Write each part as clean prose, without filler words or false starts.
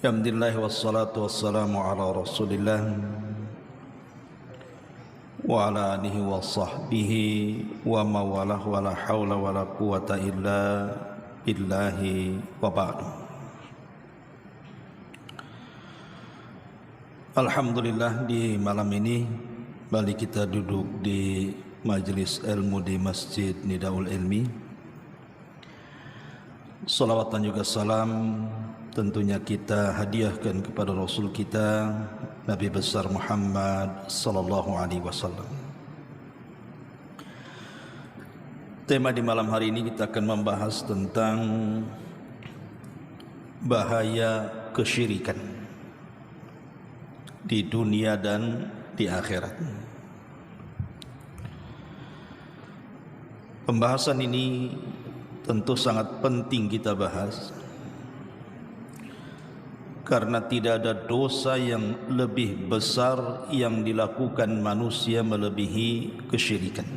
Alhamdulillah wassalatu wassalamu ala Rasulillah wa ala alihi wa sahbihi wa mawalah wa la hawla wa la quwata illa billahi wa ba'du. Alhamdulillah, di malam ini kembali kita duduk di majelis ilmu di Masjid Nidaul Ilmi. Salawat dan juga salam tentunya kita hadiahkan kepada Rasul kita Nabi besar Muhammad sallallahu alaihi wasallam. Tema di malam hari ini kita akan membahas tentang bahaya kesyirikan di dunia dan di akhirat. Pembahasan ini tentu sangat penting kita bahas, karena tidak ada dosa yang lebih besar yang dilakukan manusia melebihi kesyirikan.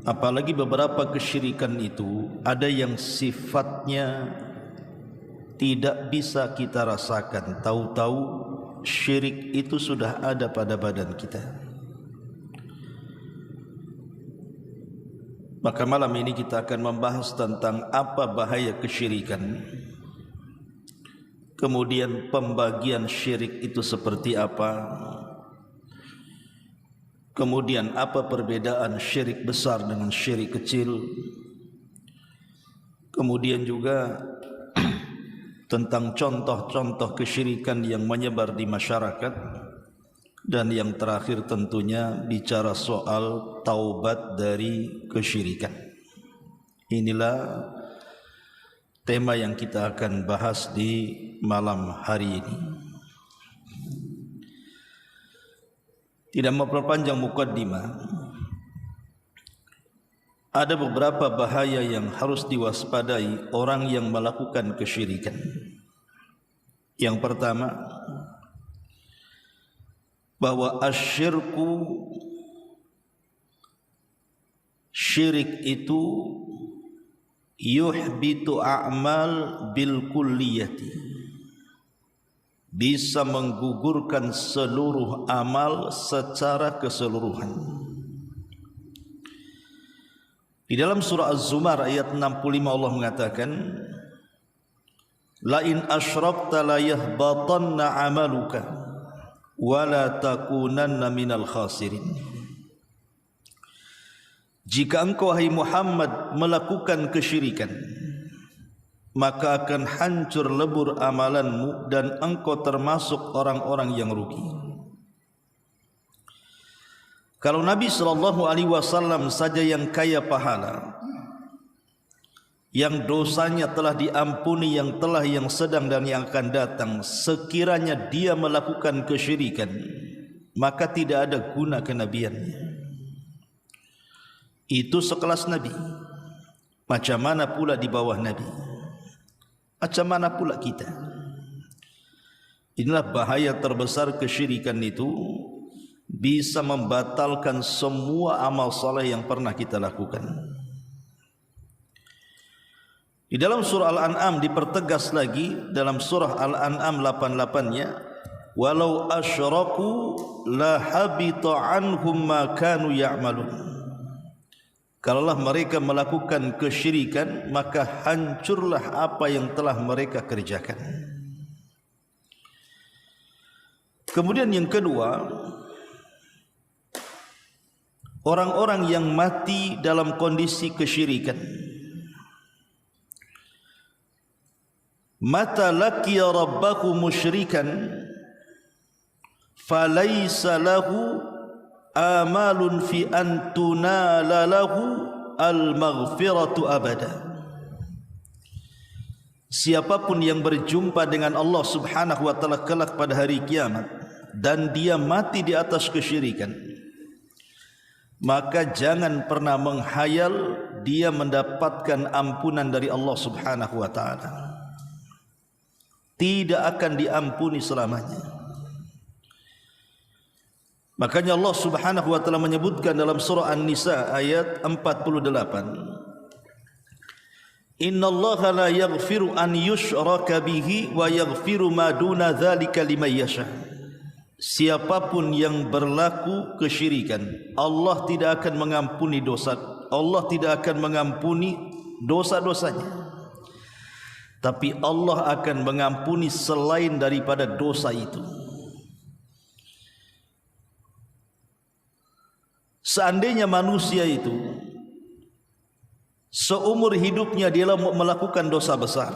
Apalagi beberapa kesyirikan itu ada yang sifatnya tidak bisa kita rasakan, tahu-tahu syirik itu sudah ada pada badan kita. Maka malam ini kita akan membahas tentang apa bahaya kesyirikan, kemudian pembagian syirik itu seperti apa, kemudian apa perbedaan syirik besar dengan syirik kecil, kemudian juga tentang contoh-contoh kesyirikan yang menyebar di masyarakat, dan yang terakhir tentunya bicara soal taubat dari kesyirikan. Inilah tema yang kita akan bahas di malam hari ini. Tidak memperpanjang mukaddimah, ada beberapa bahaya yang harus diwaspadai orang yang melakukan kesyirikan. Yang pertama, bahwa asyirku, syirik itu yuhbitu a'mal bil kulliyati, bisa menggugurkan seluruh amal secara keseluruhan. Di dalam surah Az-Zumar ayat 65 Allah mengatakan, la in asyrakta la yahbatanna amaluka wala takunanna minal khasirin. Jika engkau wahai Muhammad melakukan kesyirikan, maka akan hancur lebur amalanmu dan engkau termasuk orang-orang yang rugi. Kalau Nabi SAW saja yang kaya pahala, yang dosanya telah diampuni, yang telah, yang sedang dan yang akan datang, sekiranya dia melakukan kesyirikan, maka tidak ada guna kenabiannya. Itu sekelas Nabi. Macam mana pula di bawah Nabi? Macam mana pula kita? Inilah bahaya terbesar kesyirikan itu, bisa membatalkan semua amal saleh yang pernah kita lakukan. Di dalam surah Al-An'am dipertegas lagi, dalam surah Al-An'am 88-nya, walau asyraku la habita anhum ma kanu ya'malun. Kalaulah mereka melakukan kesyirikan, maka hancurlah apa yang telah mereka kerjakan. Kemudian yang kedua, orang-orang yang mati dalam kondisi kesyirikan, mata laqiya rabbahu musyrikan falaysa lahu amalun fi an tunala lahu al-maghfiratu abada. Siapapun yang berjumpa dengan Allah Subhanahu wa taala kelak pada hari kiamat dan dia mati di atas kesyirikan, maka jangan pernah menghayal dia mendapatkan ampunan dari Allah Subhanahu wa taala. Tidak akan diampuni selamanya. Makanya Allah Subhanahu wa taala menyebutkan dalam surah An-Nisa ayat 48, Innallaha la yaghfiru an yushraka bihi wa yaghfiru ma duna dzalika liman yasha. Siapapun yang berlaku kesyirikan, Allah tidak akan mengampuni dosa. Allah tidak akan mengampuni dosa-dosanya. Tapi Allah akan mengampuni selain daripada dosa itu. Seandainya manusia itu seumur hidupnya dia melakukan dosa besar,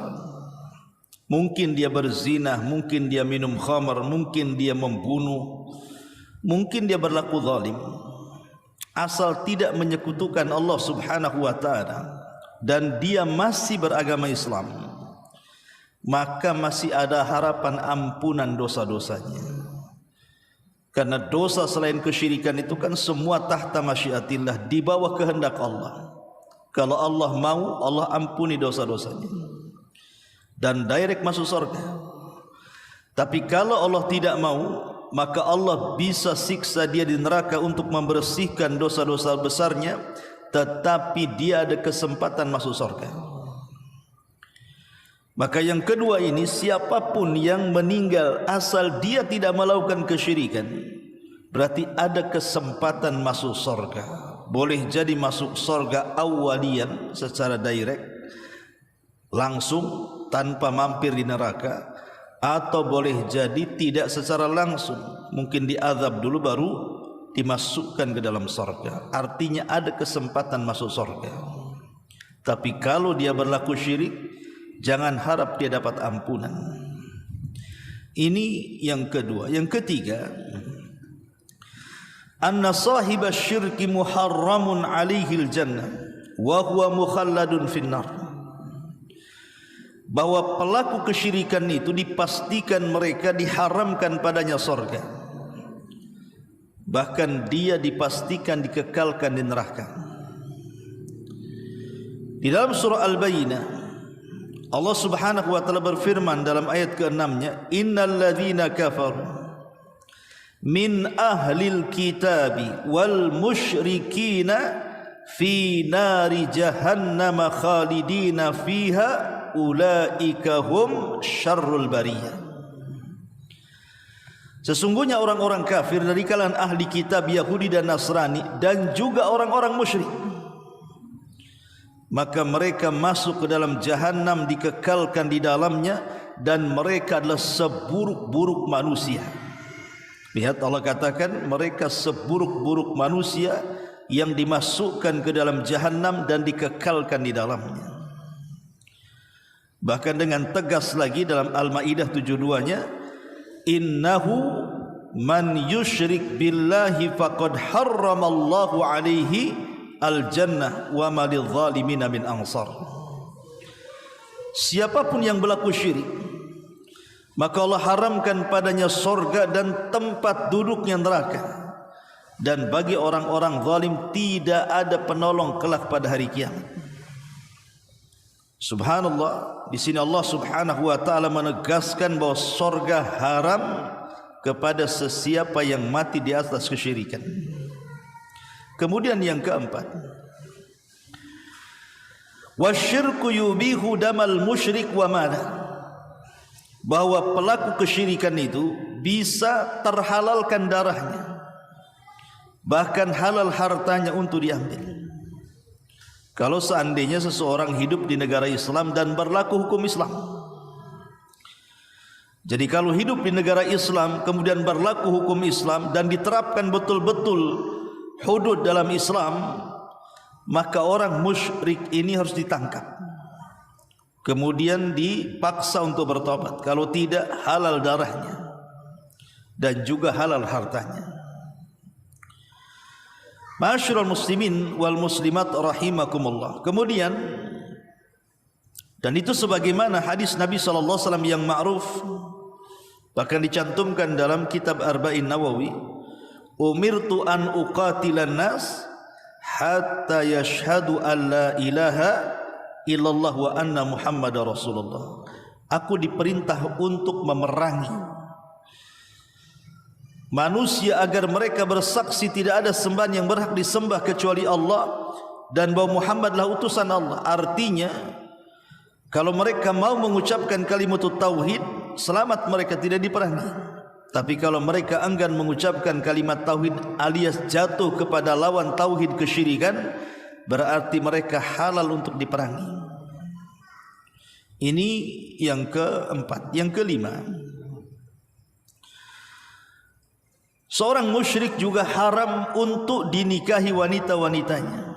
mungkin dia berzina, mungkin dia minum khamar, mungkin dia membunuh, mungkin dia berlaku zalim, asal tidak menyekutukan Allah Subhanahu wa taala dan dia masih beragama Islam, maka masih ada harapan ampunan dosa-dosanya. Karena dosa selain kesyirikan itu kan semua tahta masyiatillah, di bawah kehendak Allah. Kalau Allah mau, Allah ampuni dosa-dosanya dan direct masuk surga. Tapi kalau Allah tidak mau, maka Allah bisa siksa dia di neraka untuk membersihkan dosa-dosa besarnya, tetapi dia ada kesempatan masuk surga. Maka yang kedua ini, siapapun yang meninggal asal dia tidak melakukan kesyirikan, berarti ada kesempatan masuk surga. Boleh jadi masuk surga awalian secara direct, langsung tanpa mampir di neraka, atau boleh jadi tidak secara langsung, mungkin diazab dulu baru dimasukkan ke dalam surga. Artinya ada kesempatan masuk surga. Tapi kalau dia berlaku syirik, jangan harap dia dapat ampunan. Ini yang kedua. Yang ketiga, anna sahibas syirki muharramun alaihil jannah wa huwa mukhalladun finnar. Bahwa pelaku kesyirikan itu dipastikan mereka diharamkan padanya surga, bahkan dia dipastikan dikekalkan di neraka. Di dalam surah Al-Bayyinah, Allah Subhanahu wa taala berfirman dalam ayat ke-6-nya, innal ladzina kafaru min ahlil kitabi wal musyrikina fi nari jahannam khalidina fiha ulaika hum syarrul bariyah. Sesungguhnya orang-orang kafir dari kalangan ahli kitab Yahudi dan Nasrani dan juga orang-orang musyrik, maka mereka masuk ke dalam jahanam, dikekalkan di dalamnya, dan mereka adalah seburuk-buruk manusia. Lihat, Allah katakan mereka seburuk-buruk manusia yang dimasukkan ke dalam jahanam dan dikekalkan di dalamnya. Bahkan dengan tegas lagi dalam Al-Maidah 72-nya, innahu man yusyrik billahi faqad harramallahu alaihi al-jannah wa ma lidh-dhalimina min ansar. Siapapun yang berlaku syirik, maka Allah haramkan padanya surga dan tempat duduknya neraka, dan bagi orang-orang zalim tidak ada penolong kelak pada hari kiamat. Subhanallah, di sini Allah Subhanahu wa taala menegaskan bahwa surga haram kepada sesiapa yang mati di atas kesyirikan. Kemudian yang keempat, wasyirku yubihu damal musyrik wa mala. Bahwa pelaku kesyirikan itu bisa terhalalkan darahnya, bahkan halal hartanya untuk diambil. Kalau seandainya seseorang hidup di negara Islam dan berlaku hukum Islam. Jadi kalau hidup di negara Islam kemudian berlaku hukum Islam dan diterapkan betul-betul hudud dalam Islam, maka orang musyrik ini harus ditangkap, kemudian dipaksa untuk bertobat. Kalau tidak, halal darahnya dan juga halal hartanya. Ma'asyiral muslimin wal muslimat rahimakumullah. Kemudian, dan itu sebagaimana hadis Nabi sallallahu alaihi wasallam yang ma'ruf, bahkan dicantumkan dalam kitab Arba'in Nawawi, umirtu an uqatilan nas hatta yashhadu an la ilaha illallah wa anna muhammadar rasulullah. Aku diperintah untuk memerangi manusia agar mereka bersaksi tidak ada sembahan yang berhak disembah kecuali Allah dan bahwa Muhammadlah utusan Allah. Artinya Kalau mereka mau mengucapkan kalimat tauhid, selamat mereka, tidak diperangi. Tapi kalau mereka enggan mengucapkan kalimat tauhid alias jatuh kepada lawan tauhid kesyirikan, berarti mereka halal untuk diperangi. Ini yang keempat. Yang kelima, seorang musyrik juga haram untuk dinikahi wanita-wanitanya.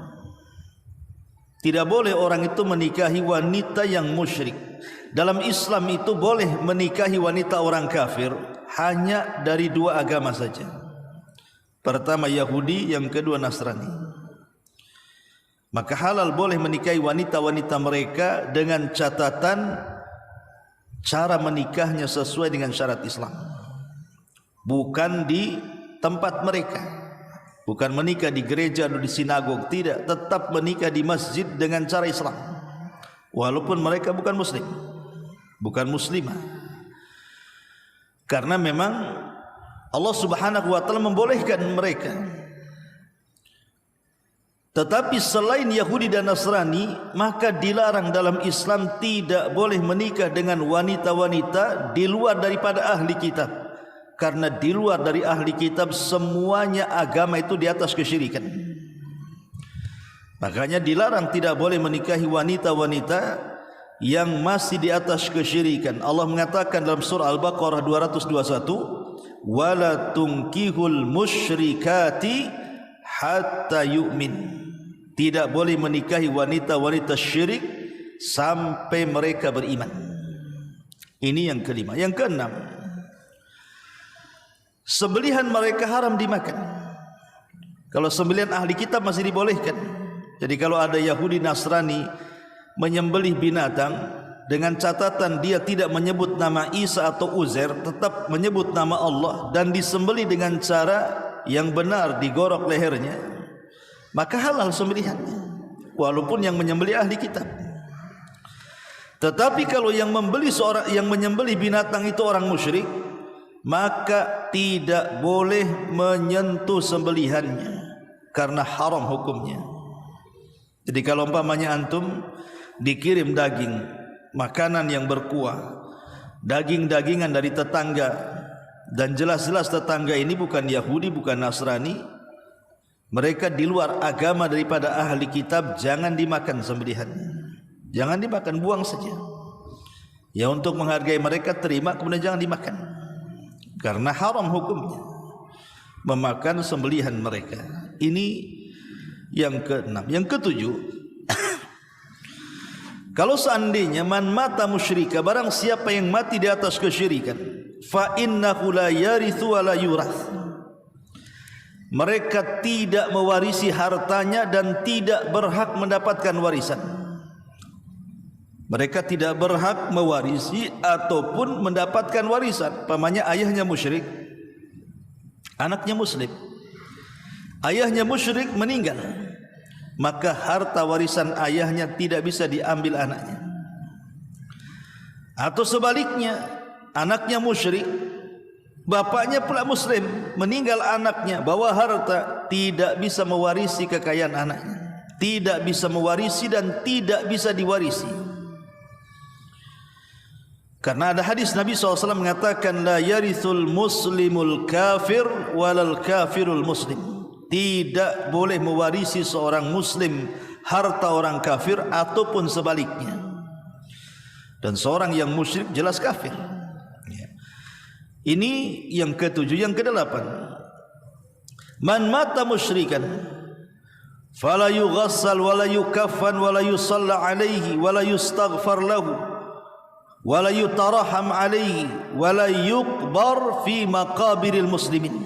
Tidak boleh orang itu menikahi wanita yang musyrik. Dalam Islam itu boleh menikahi wanita orang kafir hanya dari dua agama saja. Pertama Yahudi, yang kedua Nasrani. Maka halal boleh menikahi wanita-wanita mereka dengan catatan cara menikahnya sesuai dengan syarat Islam. Bukan di tempat mereka. Bukan menikah di gereja atau di sinagog, tidak, tetap menikah di masjid dengan cara Islam. Walaupun mereka bukan muslim, bukan muslimah. Karena memang Allah Subhanahu wa taala membolehkan mereka. Tetapi selain Yahudi dan Nasrani, maka dilarang dalam Islam tidak boleh menikah dengan wanita-wanita di luar daripada ahli kitab. Karena di luar dari ahli kitab semuanya agama itu di atas kesyirikan. Makanya dilarang, tidak boleh menikahi wanita-wanita yang masih di atas kesyirikan. Allah mengatakan dalam surah Al-Baqarah 221, wala tunkihul musyrikati hatta yu'min. Tidak boleh menikahi wanita-wanita syirik sampai mereka beriman. Ini yang kelima. Yang keenam, sembelihan mereka haram dimakan. Kalau sembelihan ahli kitab masih dibolehkan. Jadi kalau ada Yahudi Nasrani menyembelih binatang dengan catatan dia tidak menyebut nama Isa atau Uzair, tetap menyebut nama Allah, dan disembelih dengan cara yang benar, digorok lehernya, maka halal sembelihannya, walaupun yang menyembelih ahli kitab. Tetapi kalau yang menyembelih binatang itu orang musyrik, maka tidak boleh menyentuh sembelihannya karena haram hukumnya. Jadi kalau umpamanya antum dikirim daging, makanan yang berkuah, daging-dagingan dari tetangga, dan jelas-jelas tetangga ini bukan Yahudi, bukan Nasrani, mereka di luar agama daripada ahli kitab, jangan dimakan sembelihannya. Jangan dimakan, buang saja. Ya, untuk menghargai mereka terima, kemudian jangan dimakan. Karena haram hukumnya memakan sembelihan mereka. Ini yang keenam. Yang ketujuh, kalau seandainya man mata musyrika, barang siapa yang mati di atas kesyirikan, fa innahu la yarithu wa la yurath, mereka tidak mewarisi hartanya dan tidak berhak mendapatkan warisan. Mereka tidak berhak mewarisi ataupun mendapatkan warisan. Pamannya ayahnya musyrik, anaknya muslim. Ayahnya musyrik meninggal, maka harta warisan ayahnya tidak bisa diambil anaknya. Atau sebaliknya, anaknya musyrik, bapaknya pula muslim, meninggal anaknya, bawa harta, tidak bisa mewarisi kekayaan anaknya, tidak bisa mewarisi dan tidak bisa diwarisi. Karena ada hadis Nabi SAW mengatakan, la yarithul muslimul kafir walal kafirul muslim. Tidak boleh mewarisi seorang muslim harta orang kafir ataupun sebaliknya. Dan seorang yang musyrik jelas kafir. Ini yang ketujuh. Yang kedelapan, man mata musyrikan fala yughassal wala yukaffan wala yusalla alaihi wala yustaghfar lahu wala yutaraham alaihi wala yuqbar fi maqabiril muslimin.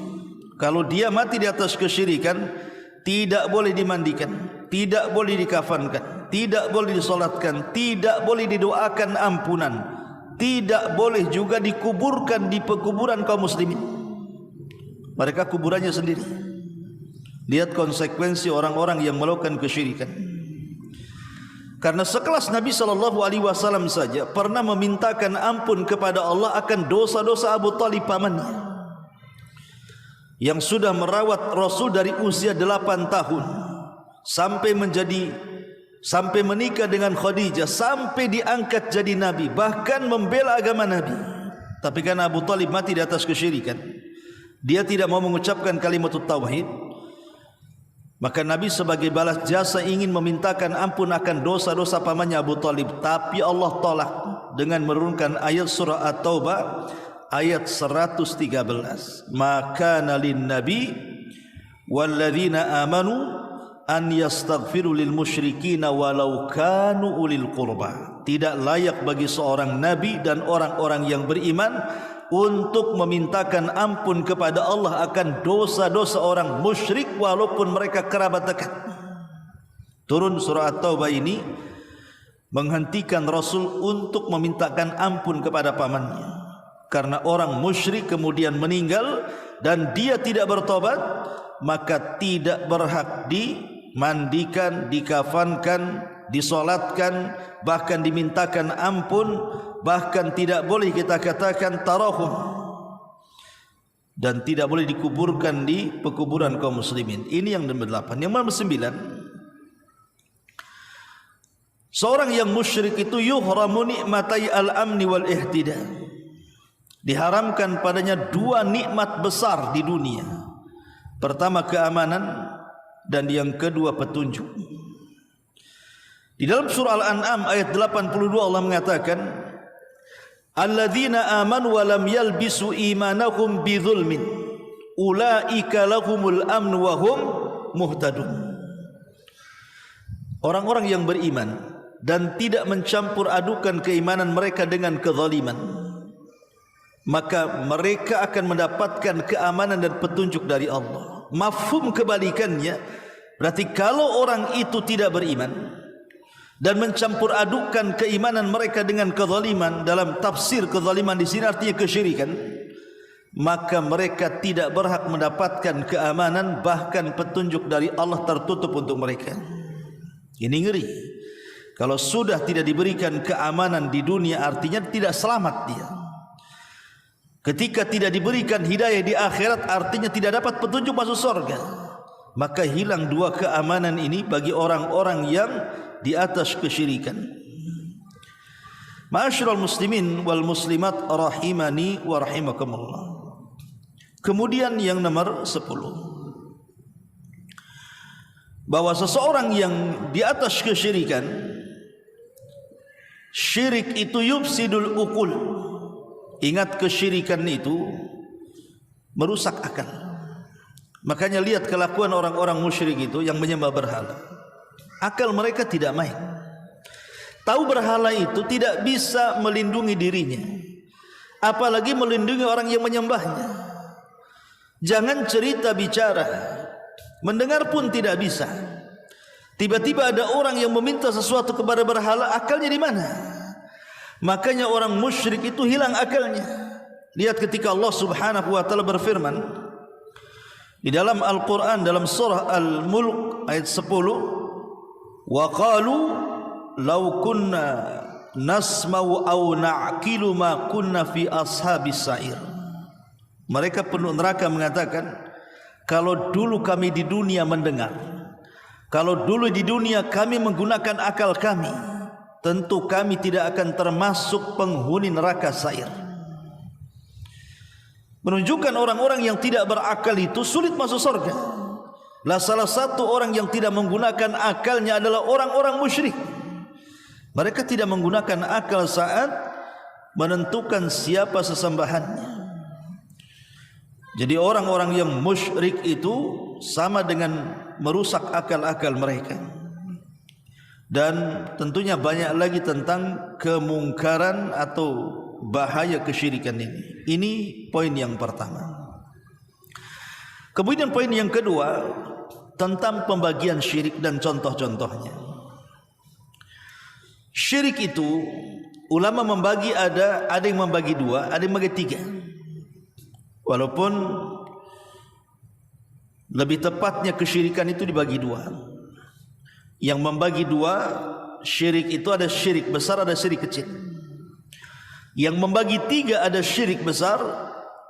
Kalau dia mati di atas kesyirikan, tidak boleh dimandikan, tidak boleh dikafankan, tidak boleh disolatkan, tidak boleh didoakan ampunan, tidak boleh juga dikuburkan di pekuburan kaum muslimin. Mereka kuburannya sendiri. Lihat konsekuensi orang-orang yang melakukan kesyirikan. Karena sekelas Nabi SAW saja pernah memintakan ampun kepada Allah akan dosa-dosa Abu Talib pamannya, yang sudah merawat Rasul dari usia 8 tahun sampai menjadi sampai menikah dengan Khadijah, sampai diangkat jadi nabi, bahkan membela agama Nabi. Tapi karena Abu Talib mati di atas kesyirikan, dia tidak mau mengucapkan kalimat tauhid, maka Nabi sebagai balas jasa ingin memintakan ampun akan dosa-dosa pamannya Abu Talib. Tapi Allah tolak dengan menurunkan ayat surah At-Taubah ayat 113. Maka nalin nabi walladzina amanu an yastaghfiru lil musyrikina walau kanu ulil qurba. Tidak layak bagi seorang nabi dan orang-orang yang beriman untuk memintakan ampun kepada Allah akan dosa-dosa orang musyrik walaupun mereka kerabat dekat. Turun surah At-Taubah ini menghentikan Rasul untuk memintakan ampun kepada pamannya, karena orang musyrik kemudian meninggal dan dia tidak bertobat, maka tidak berhak dimandikan, dikafankan, disolatkan, bahkan dimintakan ampun, bahkan tidak boleh kita katakan tarahum, dan tidak boleh dikuburkan di pekuburan kaum muslimin. Ini yang nomor 8. Yang nomor 9, seorang yang musyrik itu yuhramu nikmatai al-amni wal ihtida, diharamkan padanya dua nikmat besar di dunia. Pertama keamanan, dan yang kedua petunjuk. Di dalam surah Al-An'am ayat 82 Allah mengatakan, alladzina amanu wa lam yalbisu imanahum bidzulmin ulaika lahumul amnu wa hum muhtadun. Orang-orang yang beriman dan tidak mencampur adukan keimanan mereka dengan kezaliman, maka mereka akan mendapatkan keamanan dan petunjuk dari Allah. Mafhum kebalikannya, berarti kalau orang itu tidak beriman dan mencampur adukan keimanan mereka dengan kezaliman, dalam tafsir kezaliman di sini artinya kesyirikan, maka mereka tidak berhak mendapatkan keamanan, bahkan petunjuk dari Allah tertutup untuk mereka. Ini ngeri. Kalau sudah tidak diberikan keamanan di dunia, artinya tidak selamat dia. Ketika tidak diberikan hidayah di akhirat, artinya tidak dapat petunjuk masuk surga. Maka hilang dua keamanan ini bagi orang-orang yang di atas kesyirikan. Ma'asyiral muslimin wal muslimat rahimani wa rahimakumullah. Kemudian yang nomor 10, bahwa seseorang yang di atas kesyirikan, syirik itu yufsidul uqul. Ingat, kesyirikan itu merusak akal. Makanya lihat kelakuan orang-orang musyrik itu yang menyembah berhala. Akal mereka tidak main. Tahu berhala itu tidak bisa melindungi dirinya, apalagi melindungi orang yang menyembahnya. Jangan cerita bicara, mendengar pun tidak bisa. Tiba-tiba ada orang yang meminta sesuatu kepada berhala, akalnya di mana? Makanya orang musyrik itu hilang akalnya. Lihat ketika Allah Subhanahu wa taala berfirman di dalam Al-Qur'an dalam surah Al-Mulk ayat 10, wa qalu law kunna nasma'u aw na'qilu ma kunna fi ashabis sa'ir. Mereka penduduk neraka mengatakan, kalau dulu kami di dunia mendengar, kalau dulu di dunia kami menggunakan akal kami, tentu kami tidak akan termasuk penghuni neraka sa'ir. Menunjukkan orang-orang yang tidak berakal itu sulit masuk surga. Lah salah satu orang yang tidak menggunakan akalnya adalah orang-orang musyrik. Mereka tidak menggunakan akal saat menentukan siapa sesembahannya. Jadi orang-orang yang musyrik itu sama dengan merusak akal-akal mereka. Dan tentunya banyak lagi tentang kemungkaran atau bahaya kesyirikan ini. Ini poin yang pertama. Kemudian poin yang kedua tentang pembagian syirik dan contoh-contohnya. Syirik itu ulama membagi, ada yang membagi dua, ada yang membagi tiga. Walaupun lebih tepatnya kesyirikan itu dibagi dua. Yang membagi dua syirik itu ada syirik besar, ada syirik kecil. Yang membagi tiga ada syirik besar,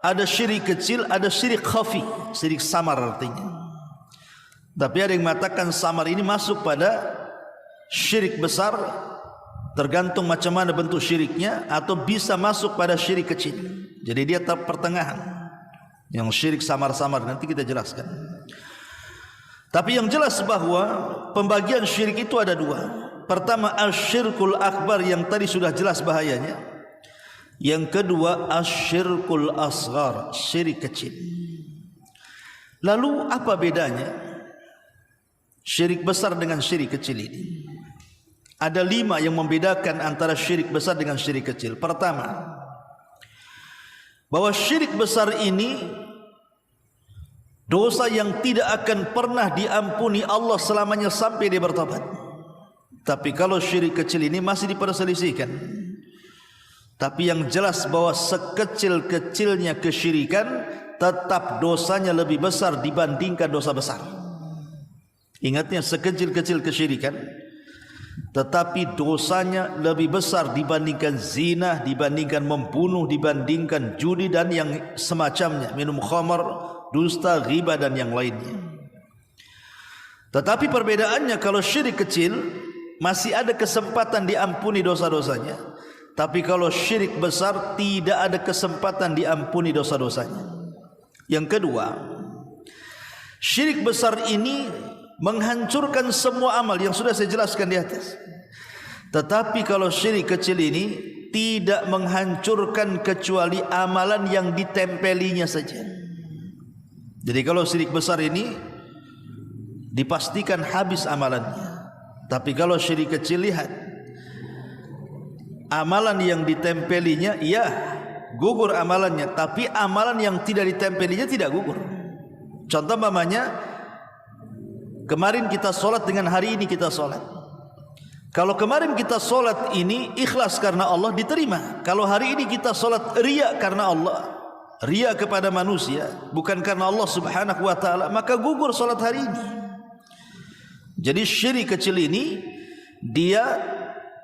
ada syirik kecil, ada syirik khafi, syirik samar artinya. Tapi ada yang mengatakan samar ini masuk pada syirik besar, tergantung macam mana bentuk syiriknya, atau bisa masuk pada syirik kecil. Jadi dia pertengahan. Yang syirik samar-samar nanti kita jelaskan. Tapi yang jelas bahwa pembagian syirik itu ada dua. Pertama asyirkul akbar yang tadi sudah jelas bahayanya. Yang kedua asyirkul asghar, syirik kecil. Lalu apa bedanya syirik besar dengan syirik kecil ini? Ada 5 yang membedakan antara syirik besar dengan syirik kecil. Pertama, bahwa syirik besar ini dosa yang tidak akan pernah diampuni Allah selamanya sampai dia bertobat. Tapi kalau syirik kecil ini masih diperselisihkan. Tapi yang jelas bahwa sekecil-kecilnya kesyirikan, tetap dosanya lebih besar dibandingkan dosa besar. Ingatnya, sekecil-kecil kesyirikan, tetapi dosanya lebih besar dibandingkan zina, dibandingkan membunuh, dibandingkan judi dan yang semacamnya, minum khamar, dusta, ghibah dan yang lainnya. Tetapi perbedaannya, kalau syirik kecil masih ada kesempatan diampuni dosa-dosanya, tapi kalau syirik besar tidak ada kesempatan diampuni dosa-dosanya. Yang kedua, syirik besar ini menghancurkan semua amal yang sudah saya jelaskan di atas. Tetapi kalau syirik kecil ini tidak menghancurkan kecuali amalan yang ditempelinya saja. Jadi kalau syirik besar ini dipastikan habis amalannya. Tapi kalau syirik kecil, lihat, amalan yang ditempelinya ya gugur amalannya, tapi amalan yang tidak ditempelinya tidak gugur. Contoh umpamanya, kemarin kita sholat dengan hari ini kita sholat. Kalau kemarin kita sholat ini ikhlas karena Allah, diterima. Kalau hari ini kita sholat riya karena Allah, riya kepada manusia, bukan karena Allah subhanahu wa ta'ala, maka gugur sholat hari ini. Jadi syirik kecil ini dia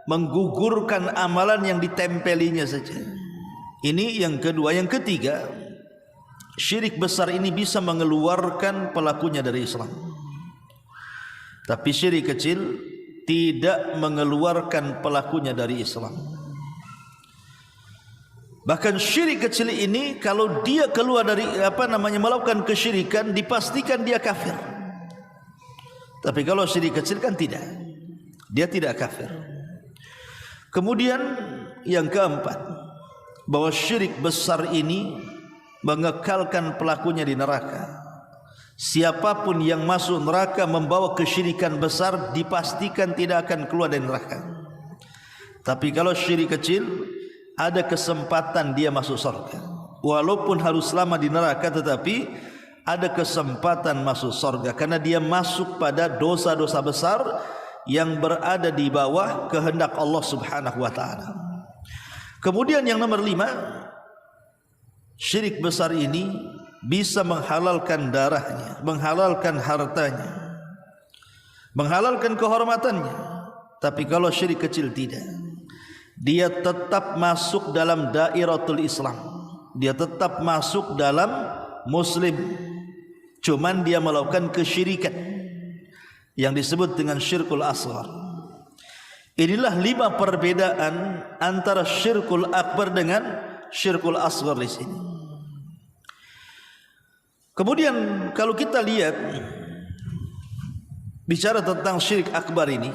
menggugurkan amalan yang ditempelinya saja. Ini yang kedua. Yang ketiga, syirik besar ini bisa mengeluarkan pelakunya dari Islam. Tapi syirik kecil tidak mengeluarkan pelakunya dari Islam. Bahkan syirik kecil ini kalau dia keluar dari melakukan kesyirikan, dipastikan dia kafir. Tapi kalau syirik kecil kan tidak, dia tidak kafir. Kemudian yang keempat, bahwa syirik besar ini mengekalkan pelakunya di neraka. Siapapun yang masuk neraka membawa kesyirikan besar, dipastikan tidak akan keluar dari neraka. Tapi kalau syirik kecil, ada kesempatan dia masuk surga. Walaupun harus lama di neraka, tetapi ada kesempatan masuk surga, karena dia masuk pada dosa-dosa besar yang berada di bawah kehendak Allah subhanahu wa ta'ala. Kemudian yang nomor 5, syirik besar ini bisa menghalalkan darahnya, menghalalkan hartanya, menghalalkan kehormatannya. Tapi kalau syirik kecil tidak, dia tetap masuk dalam dairatul Islam, dia tetap masuk dalam Muslim, cuman dia melakukan kesyirikan yang disebut dengan syirkul asghar. Inilah 5 perbedaan antara syirkul akbar dengan syirkul asghar di sini. Kemudian kalau kita lihat bicara tentang syirik akbar ini,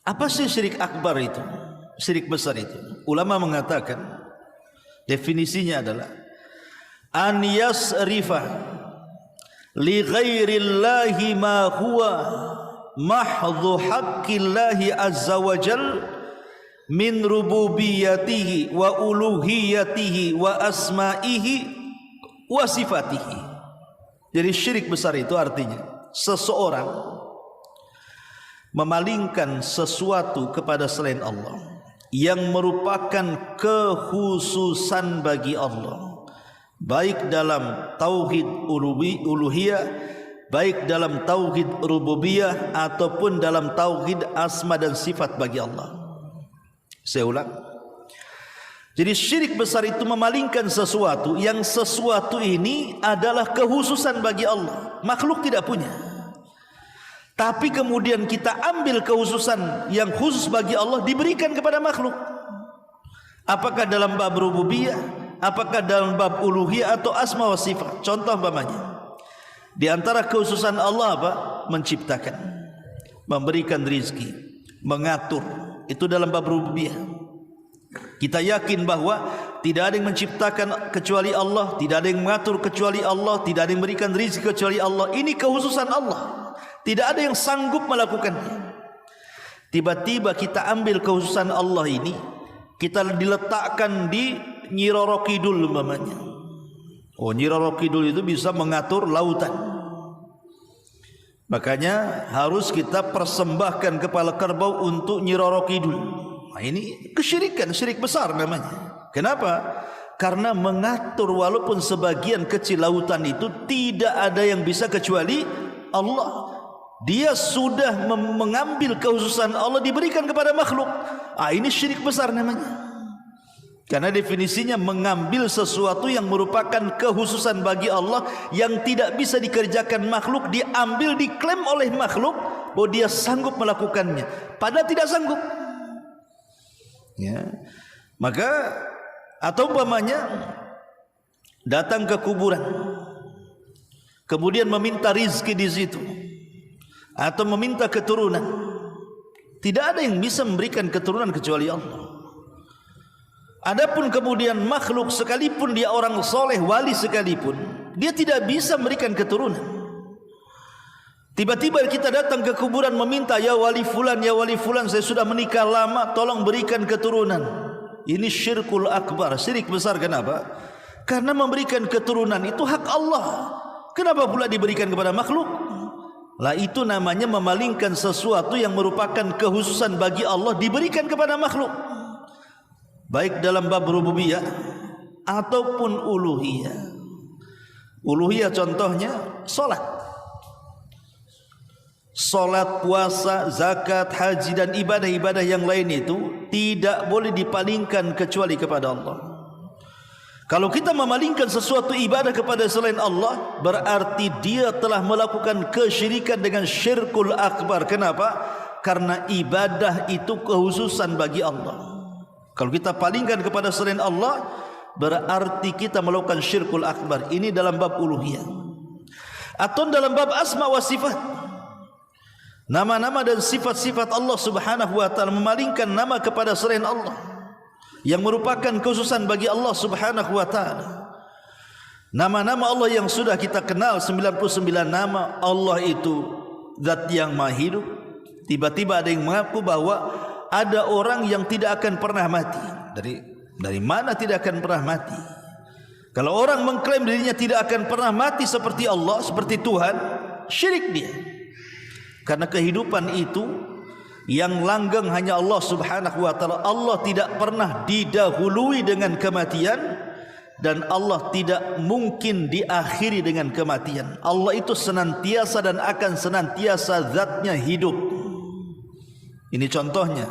apa sih syirik akbar itu? Syirik besar itu, ulama mengatakan definisinya adalah an yasrifa li ghairillahi ma huwa mahdhu haqqillahi azza wa jal min rububiyatihi wa uluhiyatihi wa asma'ihi wa sifatihi. Jadi syirik besar itu artinya seseorang memalingkan sesuatu kepada selain Allah yang merupakan kekhususan bagi Allah, baik dalam tauhid uluhiyah, baik dalam tauhid rububiyah, ataupun dalam tauhid asma dan sifat bagi Allah. Saya ulang. Jadi syirik besar itu memalingkan sesuatu yang sesuatu ini adalah kekhususan bagi Allah, makhluk tidak punya. Tapi kemudian kita ambil kekhususan yang khusus bagi Allah diberikan kepada makhluk. Apakah dalam bab rububiyah, apakah dalam bab uluhiyah atau asma wa sifat. Contoh umpamanya, di antara kekhususan Allah apa? Menciptakan, memberikan rizki, mengatur. Itu dalam bab rububiyah. Kita yakin bahwa tidak ada yang menciptakan kecuali Allah, tidak ada yang mengatur kecuali Allah, tidak ada yang memberikan rizki kecuali Allah. Ini kekhususan Allah. Tidak ada yang sanggup melakukannya. Tiba-tiba kita ambil kekhususan Allah ini, kita diletakkan di Nyi Roro Kidul umpamanya. Oh, Nyi Roro Kidul itu bisa mengatur lautan. Makanya harus kita persembahkan kepala kerbau untuk Nyi Roro Kidul. Nah, ini kesyirikan, syirik besar namanya. Kenapa? Karena mengatur walaupun sebagian kecil lautan itu tidak ada yang bisa kecuali Allah. Dia sudah mengambil kekhususan Allah diberikan kepada makhluk. Ini syirik besar namanya. Karena definisinya mengambil sesuatu yang merupakan kekhususan bagi Allah yang tidak bisa dikerjakan makhluk, diambil, diklaim oleh makhluk bahwa dia sanggup melakukannya, padahal tidak sanggup. Ya. Maka atau umpamanya datang ke kuburan, kemudian meminta rizki di situ, atau meminta keturunan. Tidak ada yang bisa memberikan keturunan kecuali Allah. Adapun kemudian makhluk sekalipun dia orang soleh, wali sekalipun, dia tidak bisa memberikan keturunan. Tiba-tiba kita datang ke kuburan meminta, ya wali fulan, saya sudah menikah lama, tolong berikan keturunan. Ini syirkul akbar, syirik besar. Kenapa? Karena memberikan keturunan itu hak Allah. Kenapa pula diberikan kepada makhluk? Lah itu namanya memalingkan sesuatu yang merupakan kekhususan bagi Allah diberikan kepada makhluk. Baik dalam bab rububiyah ataupun uluhiyah. Uluhiyah contohnya salat. Salat, puasa, zakat, haji dan ibadah-ibadah yang lain itu tidak boleh dipalingkan kecuali kepada Allah. Kalau kita memalingkan sesuatu ibadah kepada selain Allah, berarti dia telah melakukan kesyirikan dengan syirkul akbar. Kenapa? Karena ibadah itu kekhususan bagi Allah. Kalau kita palingkan kepada selain Allah, berarti kita melakukan syirkul akbar. Ini dalam bab uluhiyah. Atau dalam bab asma wa sifat, nama-nama dan sifat-sifat Allah subhanahu wa ta'ala, memalingkan nama kepada selain Allah yang merupakan khususan bagi Allah subhanahu wa ta'ala. Nama-nama Allah yang sudah kita kenal 99 nama. Allah itu zat yang maha hidup. Tiba-tiba ada yang mengaku bahwa ada orang yang tidak akan pernah mati. Dari mana tidak akan pernah mati? Kalau orang mengklaim dirinya tidak akan pernah mati seperti Allah, seperti Tuhan, syirik dia. Karena kehidupan itu yang langgeng hanya Allah subhanahu wa ta'ala. Allah tidak pernah didahului dengan kematian, dan Allah tidak mungkin diakhiri dengan kematian. Allah itu senantiasa dan akan senantiasa zatnya hidup. Ini contohnya,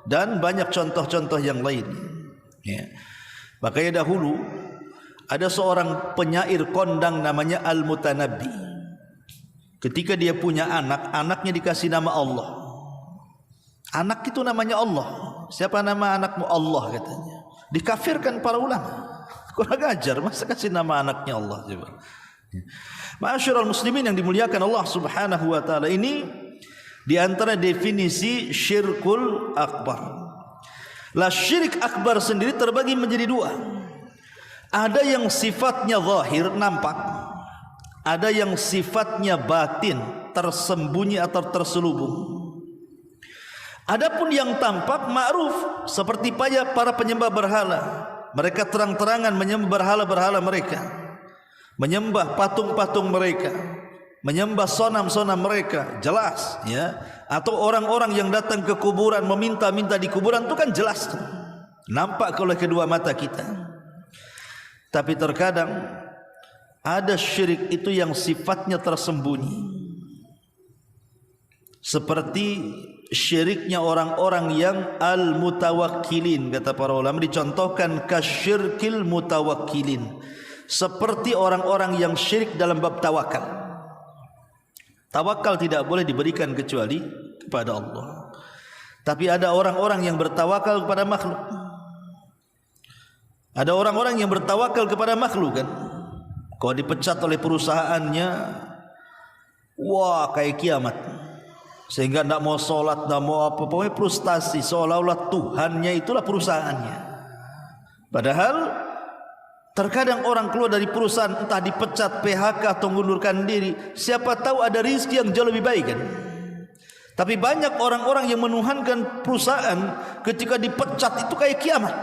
dan banyak contoh-contoh yang lain. Ya. Makanya dahulu ada seorang penyair kondang namanya Al-Mutanabbi. Ketika dia punya anak, anaknya dikasih nama Allah. Anak itu namanya Allah. Siapa nama anakmu? Allah katanya. Dikafirkan para ulama. Kurang ajar, masa kasih nama anaknya Allah coba. Ma'asyiral muslimin yang dimuliakan Allah subhanahu wa ta'ala, ini di antara definisi syirkul akbar. Lah syirik akbar sendiri terbagi menjadi dua. Ada yang sifatnya zahir, nampak. Ada yang sifatnya batin, tersembunyi atau terselubung. Adapun yang tampak ma'ruf, seperti para penyembah berhala. Mereka terang-terangan menyembah berhala-berhala mereka, menyembah patung-patung mereka, menyembah sonam-sonam mereka, jelas ya. Atau orang-orang yang datang ke kuburan meminta-minta di kuburan, itu kan jelas tuh, nampak oleh kedua mata kita. Tapi terkadang ada syirik itu yang sifatnya tersembunyi, seperti syiriknya orang-orang yang al-mutawakkilin, kata para ulama, dicontohkan kasyirkil mutawakkilin, seperti orang-orang yang syirik dalam bab tawakal. Tawakal tidak boleh diberikan kecuali kepada Allah. Tapi ada orang-orang yang bertawakal kepada makhluk. Ada orang-orang yang bertawakal kepada makhluk kan. Kalau dipecat oleh perusahaannya, wah kayak kiamat. Sehingga tidak mau sholat, tidak mau apa, pokoknya frustasi. Seolah-olah Tuhannya itulah perusahaannya. Padahal terkadang orang keluar dari perusahaan, entah dipecat, PHK atau mengundurkan diri, siapa tahu ada rezeki yang jauh lebih baik kan. Tapi banyak orang-orang yang menuhankan perusahaan, ketika dipecat itu kayak kiamat.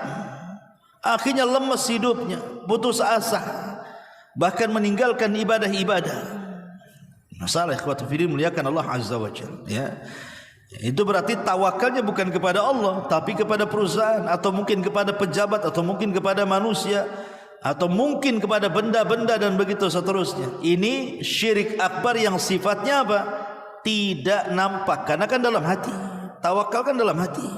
Akhirnya lemas hidupnya, putus asa, bahkan meninggalkan ibadah-ibadah. Masalah ikhwatu fillah muliakan Allah Azza wa Jalla, ya. Itu berarti tawakalnya bukan kepada Allah, tapi kepada perusahaan, atau mungkin kepada pejabat, atau mungkin kepada manusia, atau mungkin kepada benda-benda dan begitu seterusnya. Ini syirik akbar yang sifatnya apa? Tidak nampak, karena kan dalam hati. Tawakal kan dalam hati.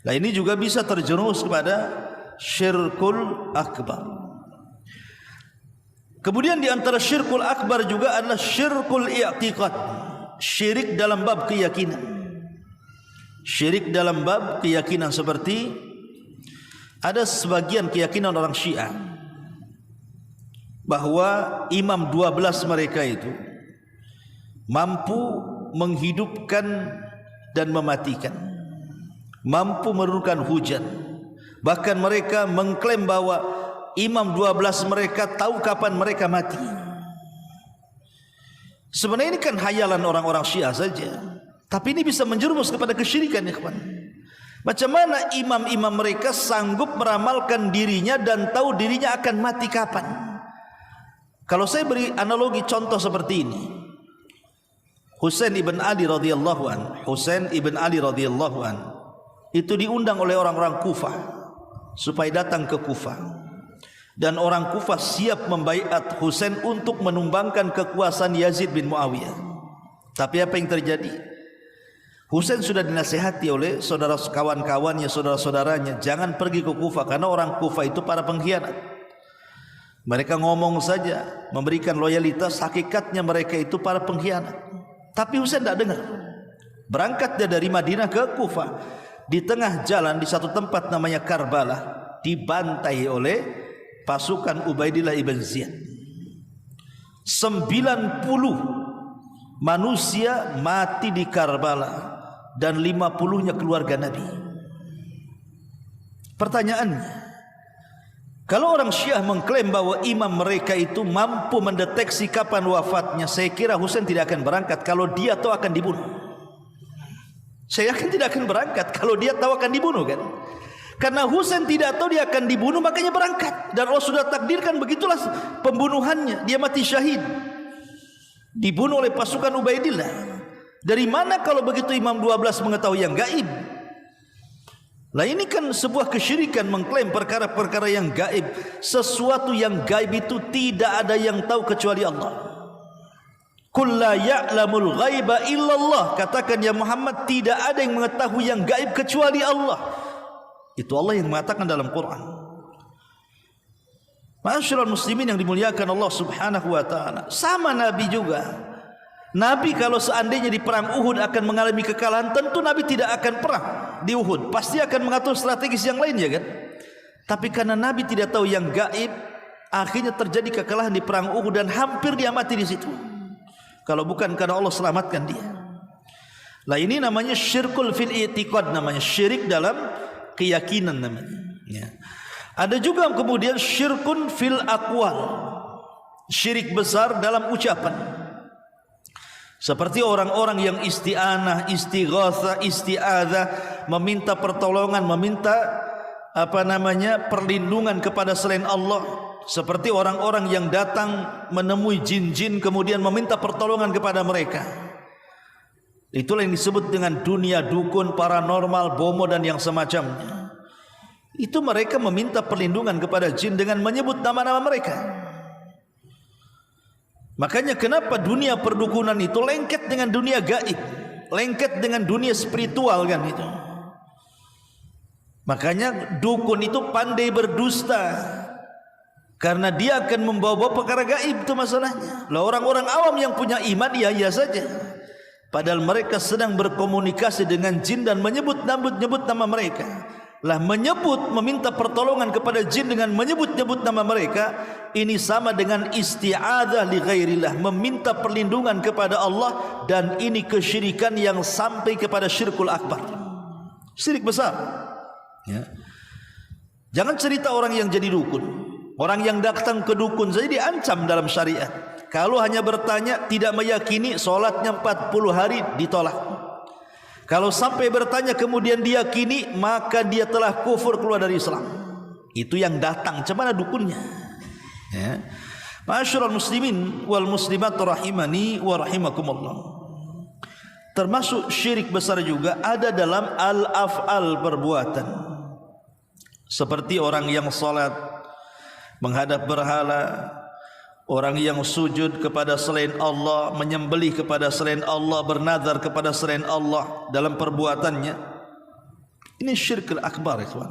Nah ini juga bisa terjerumus kepada syirkul akbar. Kemudian di antara syirkul akbar juga adalah syirkul i'tiqad. Syirik dalam bab keyakinan. Syirik dalam bab keyakinan seperti ada sebagian keyakinan orang Syiah bahwa imam 12 mereka itu mampu menghidupkan dan mematikan, mampu menurunkan hujan. Bahkan mereka mengklaim bahwa imam 12 mereka tahu kapan mereka mati. Sebenarnya ini kan hayalan orang-orang Syiah saja, tapi ini bisa menjerumus kepada kesyirikan ya kawan. Macam mana imam-imam mereka sanggup meramalkan dirinya dan tahu dirinya akan mati kapan? Kalau saya beri analogi contoh seperti ini, Husain ibn Ali radhiyallahu an, Husain ibn Ali radhiyallahu an itu diundang oleh orang-orang Kufah supaya datang ke Kufah. Dan orang Kufah siap membaiat Husain untuk menumbangkan kekuasaan Yazid bin Muawiyah. Tapi apa yang terjadi? Husain sudah dinasihati oleh saudara kawan-kawannya, saudara-saudaranya, jangan pergi ke Kufah karena orang Kufah itu para pengkhianat. Mereka ngomong saja, memberikan loyalitas, hakikatnya mereka itu para pengkhianat. Tapi Husain tidak dengar. Berangkat dia dari Madinah ke Kufah. Di tengah jalan di satu tempat namanya Karbala, dibantai oleh pasukan Ubaidillah ibn Ziyad. 90 manusia mati di Karbala dan 50-nya keluarga Nabi. Pertanyaannya, kalau orang Syiah mengklaim bahwa imam mereka itu mampu mendeteksi kapan wafatnya, saya kira Husain tidak akan berangkat kalau dia tahu akan dibunuh. Saya yakin tidak akan berangkat kalau dia tahu akan dibunuh kan. Karena Husain tidak tahu dia akan dibunuh, makanya berangkat. Dan Allah sudah takdirkan begitulah pembunuhannya. Dia mati syahid, dibunuh oleh pasukan Ubaidillah. Dari mana kalau begitu imam 12 mengetahui yang gaib? Lah ini kan sebuah kesyirikan, mengklaim perkara-perkara yang gaib. Sesuatu yang gaib itu tidak ada yang tahu kecuali Allah. Qul la ya'lamul ghaiba illallah. Katakan ya Muhammad, tidak ada yang mengetahui yang gaib kecuali Allah. Itu Allah yang mengatakan dalam Quran. Ma'asyiral muslimin yang dimuliakan Allah Subhanahu wa taala. Sama Nabi juga. Nabi kalau seandainya di perang Uhud akan mengalami kekalahan, tentu Nabi tidak akan perang di Uhud. Pasti akan mengatur strategis yang lainnya kan. Tapi karena Nabi tidak tahu yang gaib, akhirnya terjadi kekalahan di perang Uhud dan hampir dia mati di situ. Kalau bukan karena Allah selamatkan dia. Lah ini namanya syirkul fil i'tiqad, namanya syirik dalam keyakinan namanya. Ya. Ada juga kemudian syirkun fil aqwal, syirik besar dalam ucapan. Seperti orang-orang yang isti'anah, istighatsah, isti'adzah, meminta pertolongan, meminta perlindungan kepada selain Allah. Seperti orang-orang yang datang menemui jin-jin kemudian meminta pertolongan kepada mereka. Itulah yang disebut dengan dunia dukun, paranormal, bomo dan yang semacamnya. Itu mereka meminta perlindungan kepada jin dengan menyebut nama-nama mereka. Makanya kenapa dunia perdukunan itu lengket dengan dunia gaib, lengket dengan dunia spiritual kan itu. Makanya dukun itu pandai berdusta. Karena dia akan membawa perkara gaib, itu masalahnya. Lah orang-orang awam yang punya iman ya saja. Padahal mereka sedang berkomunikasi dengan jin dan menyebut nama mereka. Lah menyebut, meminta pertolongan kepada jin dengan menyebut-nyebut nama mereka, ini sama dengan isti'adzah li ghairillah, meminta perlindungan kepada Allah, dan ini kesyirikan yang sampai kepada syirkul akbar. Syirik besar. Ya. Jangan cerita orang yang jadi dukun. Orang yang datang ke dukun saja diancam dalam syariat. Kalau hanya bertanya tidak meyakini, solatnya 40 hari ditolak. Kalau sampai bertanya kemudian diyakini, maka dia telah kufur, keluar dari Islam. Itu yang datang, cemana dukunnya. Ya. Ma'asyiral muslimin wal muslimat rahimani wa rahimakumullah. Termasuk syirik besar juga ada dalam al-af'al, perbuatan. Seperti orang yang salat menghadap berhala, orang yang sujud kepada selain Allah, menyembelih kepada selain Allah, bernazar kepada selain Allah dalam perbuatannya. Ini syirkul akbar, ikhwan.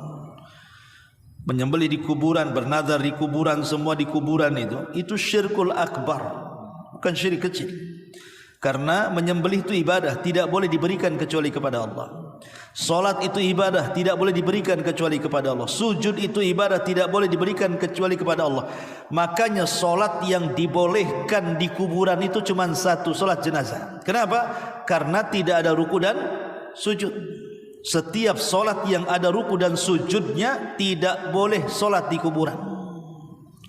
Menyembelih di kuburan, bernazar di kuburan, semua di kuburan itu syirkul akbar, bukan syirik kecil. Karena menyembelih itu ibadah, tidak boleh diberikan kecuali kepada Allah. Salat itu ibadah, tidak boleh diberikan kecuali kepada Allah. Sujud itu ibadah, tidak boleh diberikan kecuali kepada Allah. Makanya salat yang dibolehkan di kuburan itu cuma satu, salat jenazah. Kenapa? Karena tidak ada ruku dan sujud. Setiap salat yang ada ruku dan sujudnya tidak boleh salat di kuburan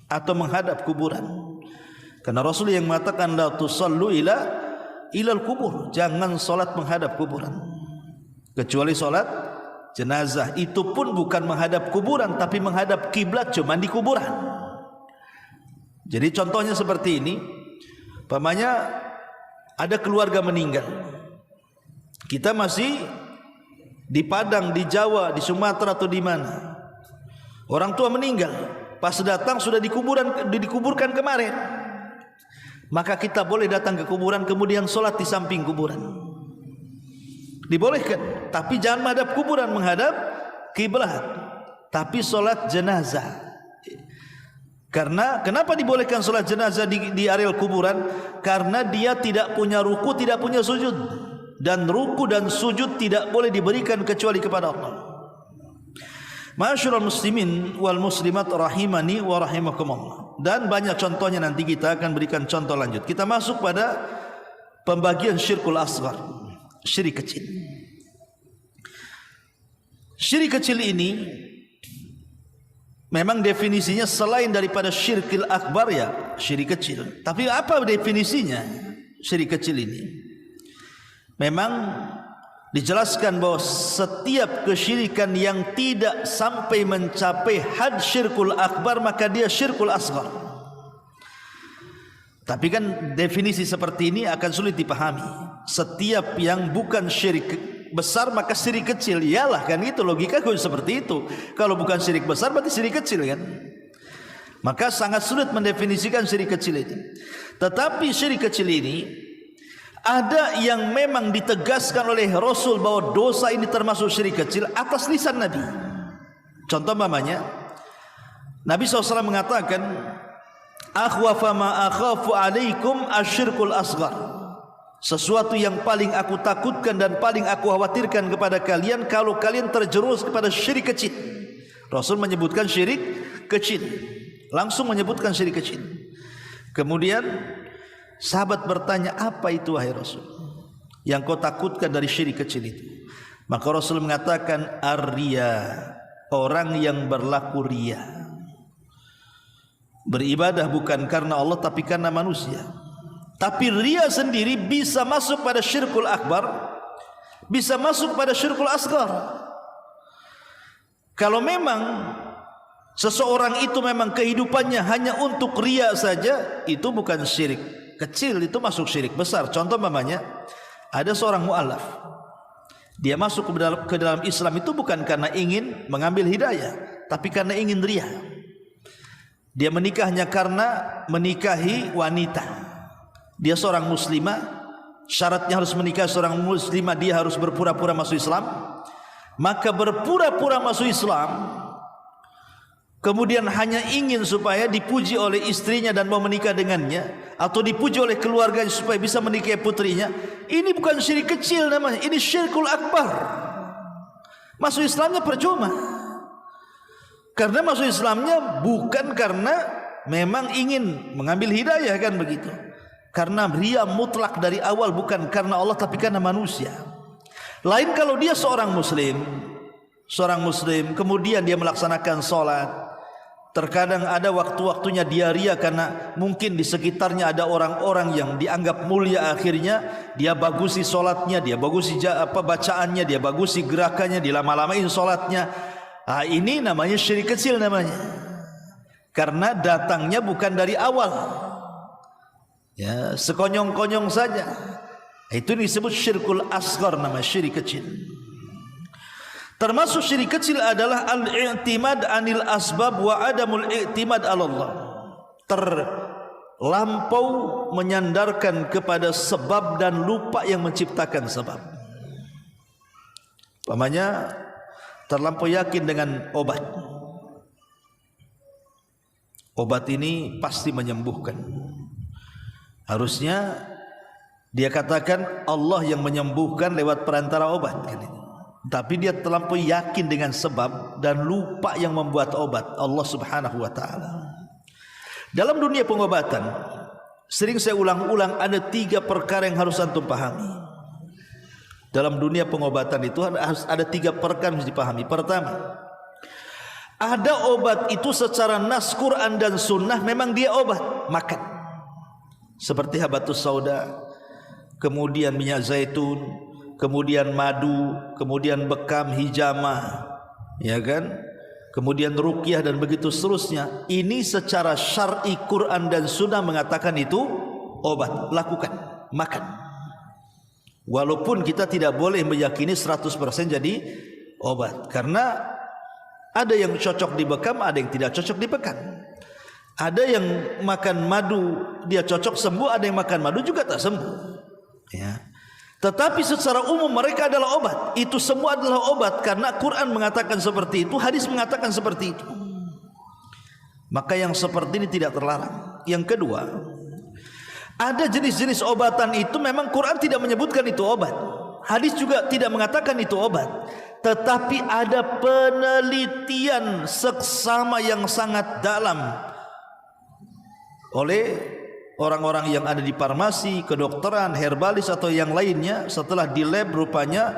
atau menghadap kuburan. Karena Rasul yang mengatakan la tusallu ilal kubur, jangan salat menghadap kuburan. Kecuali salat jenazah, itu pun bukan menghadap kuburan tapi menghadap kiblat, cuma di kuburan. Jadi contohnya seperti ini, umpamanya ada keluarga meninggal, kita masih di Padang, di Jawa, di Sumatera atau di mana, orang tua meninggal, pas datang sudah dikuburkan kemarin, maka kita boleh datang ke kuburan kemudian sholat di samping kuburan. Dibolehkan, tapi jangan menghadap kuburan, menghadap kiblat. Tapi sholat jenazah. Karena kenapa dibolehkan sholat jenazah di areal kuburan? Karena dia tidak punya ruku, tidak punya sujud, dan ruku dan sujud tidak boleh diberikan kecuali kepada Allah. Ma'asyiral muslimin wal muslimat rahimani wa rahimakumullah. Dan banyak contohnya, nanti kita akan berikan contoh lanjut. Kita masuk pada pembagian syirkul asghar, syirik kecil. Syirik kecil ini memang definisinya selain daripada syirkil akbar, ya syirik kecil. Tapi apa definisinya syirik kecil ini? Memang dijelaskan bahwa setiap kesyirikan yang tidak sampai mencapai had syirkul akbar, maka dia syirkul asghar. Tapi kan definisi seperti ini akan sulit dipahami. Setiap yang bukan syirik besar maka syirik kecil, iyalah kan, itu logika seperti itu. Kalau bukan syirik besar berarti syirik kecil kan. Maka sangat sulit mendefinisikan syirik kecil itu. Tetapi syirik kecil ini ada yang memang ditegaskan oleh Rasul bahwa dosa ini termasuk syirik kecil atas lisan Nabi. Contoh mamanya, Nabi SAW mengatakan, akhwafa ma akhafu alaikum asyirkul asghar. Sesuatu yang paling aku takutkan dan paling aku khawatirkan kepada kalian kalau kalian terjerumus kepada syirik kecil. Rasul menyebutkan syirik kecil, langsung menyebutkan syirik kecil. Kemudian sahabat bertanya, apa itu wahai Rasul yang kau takutkan dari syirik kecil itu? Maka Rasul mengatakan, ar-riya, orang yang berlaku riya, beribadah bukan karena Allah tapi karena manusia. Tapi riya sendiri bisa masuk pada syirkul akbar, bisa masuk pada syirkul asghar. Kalau memang seseorang itu memang kehidupannya hanya untuk riya saja, itu bukan syirik kecil, itu masuk syirik besar. Contoh mamanya, ada seorang mu'alaf, dia masuk ke dalam Islam itu bukan karena ingin mengambil hidayah, tapi karena ingin riya. Dia menikahnya karena menikahi wanita. Dia seorang muslimah, syaratnya harus menikah seorang muslimah, dia harus berpura-pura masuk Islam. Maka berpura-pura masuk Islam, kemudian hanya ingin supaya dipuji oleh istrinya dan mau menikah dengannya, atau dipuji oleh keluarganya supaya bisa menikahi putrinya, ini bukan syirik kecil namanya, ini syirkul akbar. Masuk Islamnya percuma. Karena masuk Islamnya bukan karena memang ingin mengambil hidayah, kan begitu. Karena ria mutlak dari awal, bukan karena Allah tapi karena manusia. Lain kalau dia seorang muslim kemudian dia melaksanakan sholat, terkadang ada waktu-waktunya dia ria karena mungkin di sekitarnya ada orang-orang yang dianggap mulia, akhirnya dia bagusi sholatnya, dia bagusi bacaannya, dia bagusi gerakannya, dilama-lamain sholatnya. Ini namanya syirik kecil namanya, karena datangnya bukan dari awal, ya sekonyong-konyong saja. Itu disebut syirkul asghar, nama syirik kecil. Termasuk syirik kecil adalah al-i'timad anil asbab wa adamul i'timad ala Allah. Terlampau menyandarkan kepada sebab dan lupa yang menciptakan sebab. Umpamanya terlampau yakin dengan obat. Obat ini pasti menyembuhkan. Harusnya dia katakan Allah yang menyembuhkan lewat perantara obat, kan itu. Tapi dia terlampau yakin dengan sebab dan lupa yang membuat obat, Allah Subhanahu wa taala. Dalam dunia pengobatan, sering saya ulang-ulang, ada 3 perkara yang harus antum pahami. Dalam dunia pengobatan itu harus ada 3 perkara yang harus dipahami. Pertama, ada obat itu secara nas Quran dan sunnah memang dia obat, makan. Seperti habatus sauda, kemudian minyak zaitun, kemudian madu, kemudian bekam, hijamah, ya kan? Kemudian ruqyah dan begitu seterusnya. Ini secara syar'i Quran dan sunnah mengatakan itu obat, lakukan, makan. Walaupun kita tidak boleh meyakini 100% jadi obat, karena ada yang cocok di bekam, ada yang tidak cocok di bekam. Ada yang makan madu dia cocok sembuh, ada yang makan madu juga tak sembuh, ya. Tetapi secara umum mereka adalah obat. Itu semua adalah obat karena Quran mengatakan seperti itu, hadis mengatakan seperti itu. Maka yang seperti ini tidak terlarang. Yang kedua, ada jenis-jenis obatan itu memang Quran tidak menyebutkan itu obat, hadis juga tidak mengatakan itu obat. Tetapi ada penelitian seksama yang sangat dalam oleh orang-orang yang ada di farmasi, kedokteran, herbalis atau yang lainnya. Setelah di lab, rupanya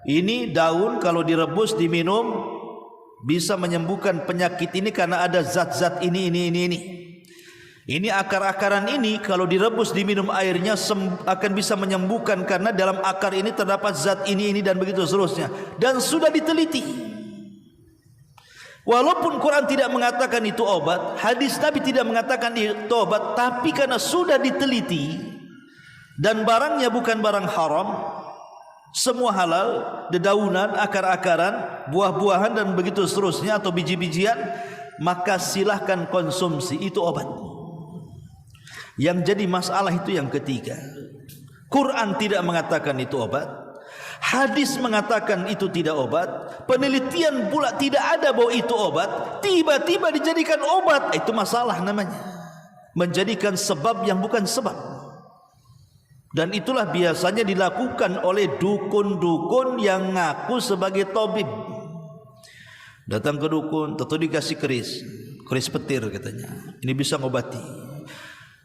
ini daun kalau direbus diminum bisa menyembuhkan penyakit ini karena ada zat-zat ini. Ini akar-akaran ini kalau direbus diminum airnya akan bisa menyembuhkan karena dalam akar ini terdapat zat ini dan begitu seterusnya. Dan sudah diteliti. Walaupun Quran tidak mengatakan itu obat, hadis Nabi tidak mengatakan itu obat, tapi karena sudah diteliti dan barangnya bukan barang haram, semua halal, dedaunan, akar-akaran, buah-buahan dan begitu seterusnya atau biji-bijian, maka silahkan konsumsi, itu obat. Yang jadi masalah itu yang ketiga, Quran tidak mengatakan itu obat, hadis mengatakan itu tidak obat, penelitian pula tidak ada bahwa itu obat, tiba-tiba dijadikan obat. Itu masalah namanya, menjadikan sebab yang bukan sebab. Dan itulah biasanya dilakukan oleh dukun-dukun yang ngaku sebagai tabib. Datang ke dukun, tentu dikasih keris petir katanya, ini bisa ngobati.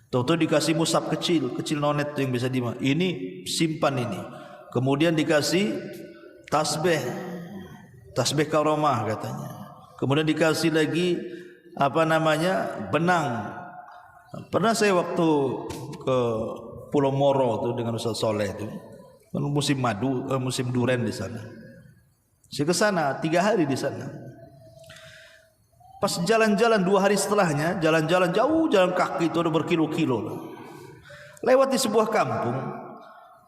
Tentu dikasih musab kecil nonet yang bisa ini simpan ini. Kemudian dikasih tasbih karomah katanya. Kemudian dikasih lagi benang. Pernah saya waktu ke Pulau Moro tuh dengan Ustaz Soleh itu, musim madu, musim duren di sana. Saya ke sana 3 hari di sana. Pas jalan-jalan 2 hari setelahnya, jalan-jalan jauh, jalan kaki itu udah berkilo-kilo. Lewat di sebuah kampung.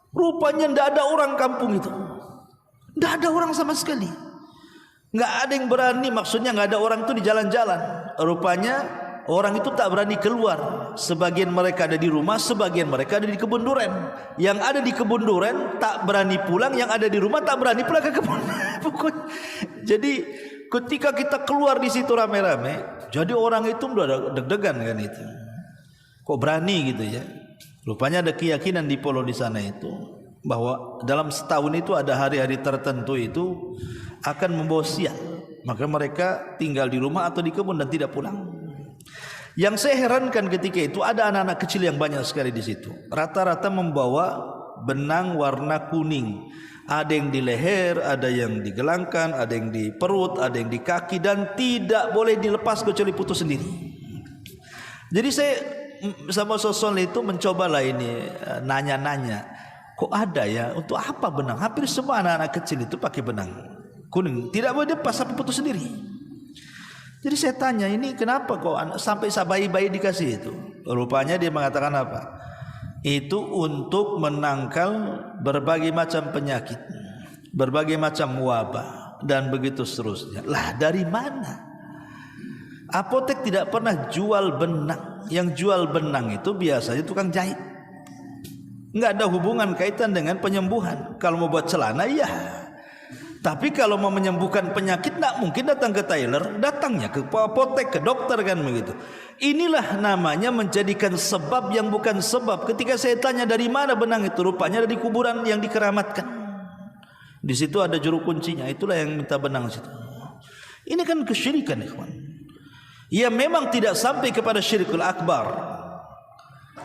Rupanya tidak ada orang kampung itu, tidak ada orang sama sekali, nggak ada yang berani. Maksudnya nggak ada orang itu di jalan-jalan. Rupanya orang itu tak berani keluar. Sebagian mereka ada di rumah, sebagian mereka ada di kebun duren. Yang ada di kebun duren tak berani pulang, yang ada di rumah tak berani pulang ke kebun. Jadi ketika kita keluar di situ rame-rame, jadi orang itu udah deg-degan kan itu. Kok berani gitu ya? Rupanya ada keyakinan di pulau di sana itu bahwa dalam setahun itu ada hari-hari tertentu itu akan membawa sial. Maka mereka tinggal di rumah atau di kebun dan tidak pulang. Yang saya herankan ketika itu ada anak-anak kecil yang banyak sekali di situ. Rata-rata membawa benang warna kuning. Ada yang di leher, ada yang di gelangkan, ada yang di perut, ada yang di kaki, dan tidak boleh dilepas kecuali putus sendiri. Jadi saya sama Soson itu mencobalah ini nanya-nanya, kok ada ya, untuk apa benang? Hampir semua anak-anak kecil itu pakai benang kuning, tidak boleh dilepas sampai putus sendiri. Jadi saya tanya, ini kenapa kok sampai bayi-bayi dikasih itu? Rupanya dia mengatakan apa? Itu untuk menangkal berbagai macam penyakit, berbagai macam wabah, dan begitu seterusnya. Lah dari mana? Apotek tidak pernah jual benang. Yang jual benang itu biasanya tukang jahit. Enggak ada hubungan kaitan dengan penyembuhan. Kalau mau buat celana ya. Tapi kalau mau menyembuhkan penyakit tidak mungkin datang ke tailor, datangnya ke apotek, ke dokter kan begitu. Inilah namanya menjadikan sebab yang bukan sebab. Ketika saya tanya dari mana benang itu, rupanya dari kuburan yang dikeramatkan. Di situ ada juru kuncinya, itulah yang minta benang situ. Ini kan kesyirikan, ikhwan. Ya memang tidak sampai kepada syirkul akbar,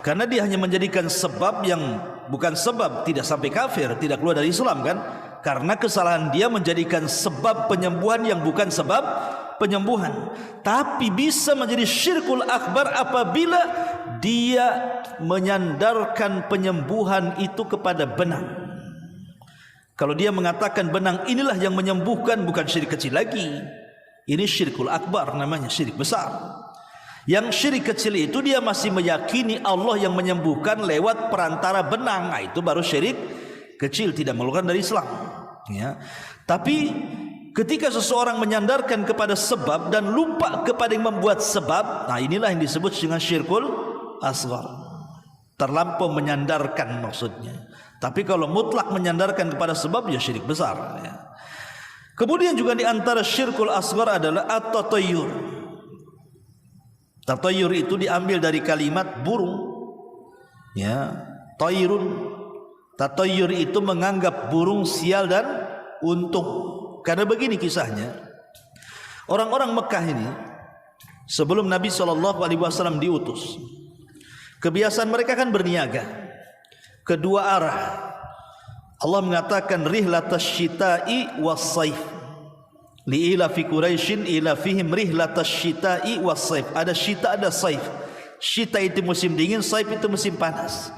karena dia hanya menjadikan sebab yang bukan sebab, tidak sampai kafir, tidak keluar dari Islam kan. Karena kesalahan dia menjadikan sebab penyembuhan yang bukan sebab penyembuhan. Tapi bisa menjadi syirkul akbar apabila dia menyandarkan penyembuhan itu kepada benang. Kalau dia mengatakan benang inilah yang menyembuhkan, bukan syirik kecil lagi. Ini syirkul akbar namanya, syirik besar. Yang syirik kecil itu dia masih meyakini Allah yang menyembuhkan lewat perantara benang. Nah, itu baru syirik kecil, tidak mengeluarkan dari Islam ya. Tapi ketika seseorang menyandarkan kepada sebab dan lupa kepada yang membuat sebab, nah inilah yang disebut dengan syirkul asghar. Terlampau menyandarkan maksudnya. Tapi kalau mutlak menyandarkan kepada sebab, ya syirik besar ya. Kemudian juga di antara syirkul asghar adalah at-tatayyur. Tatayyur itu diambil dari kalimat burung ya, tayrun. Tatayyur itu menganggap burung sial dan untung. Karena begini kisahnya, orang-orang Mekah ini sebelum Nabi SAW diutus, kebiasaan mereka kan berniaga kedua arah. Allah mengatakan rihlatash syita'i was-saif li'ila fi Quraisyin ila fihim rihlatash syita'i was-saif. Ada syita, ada saif. Syita itu musim dingin, saif itu musim panas.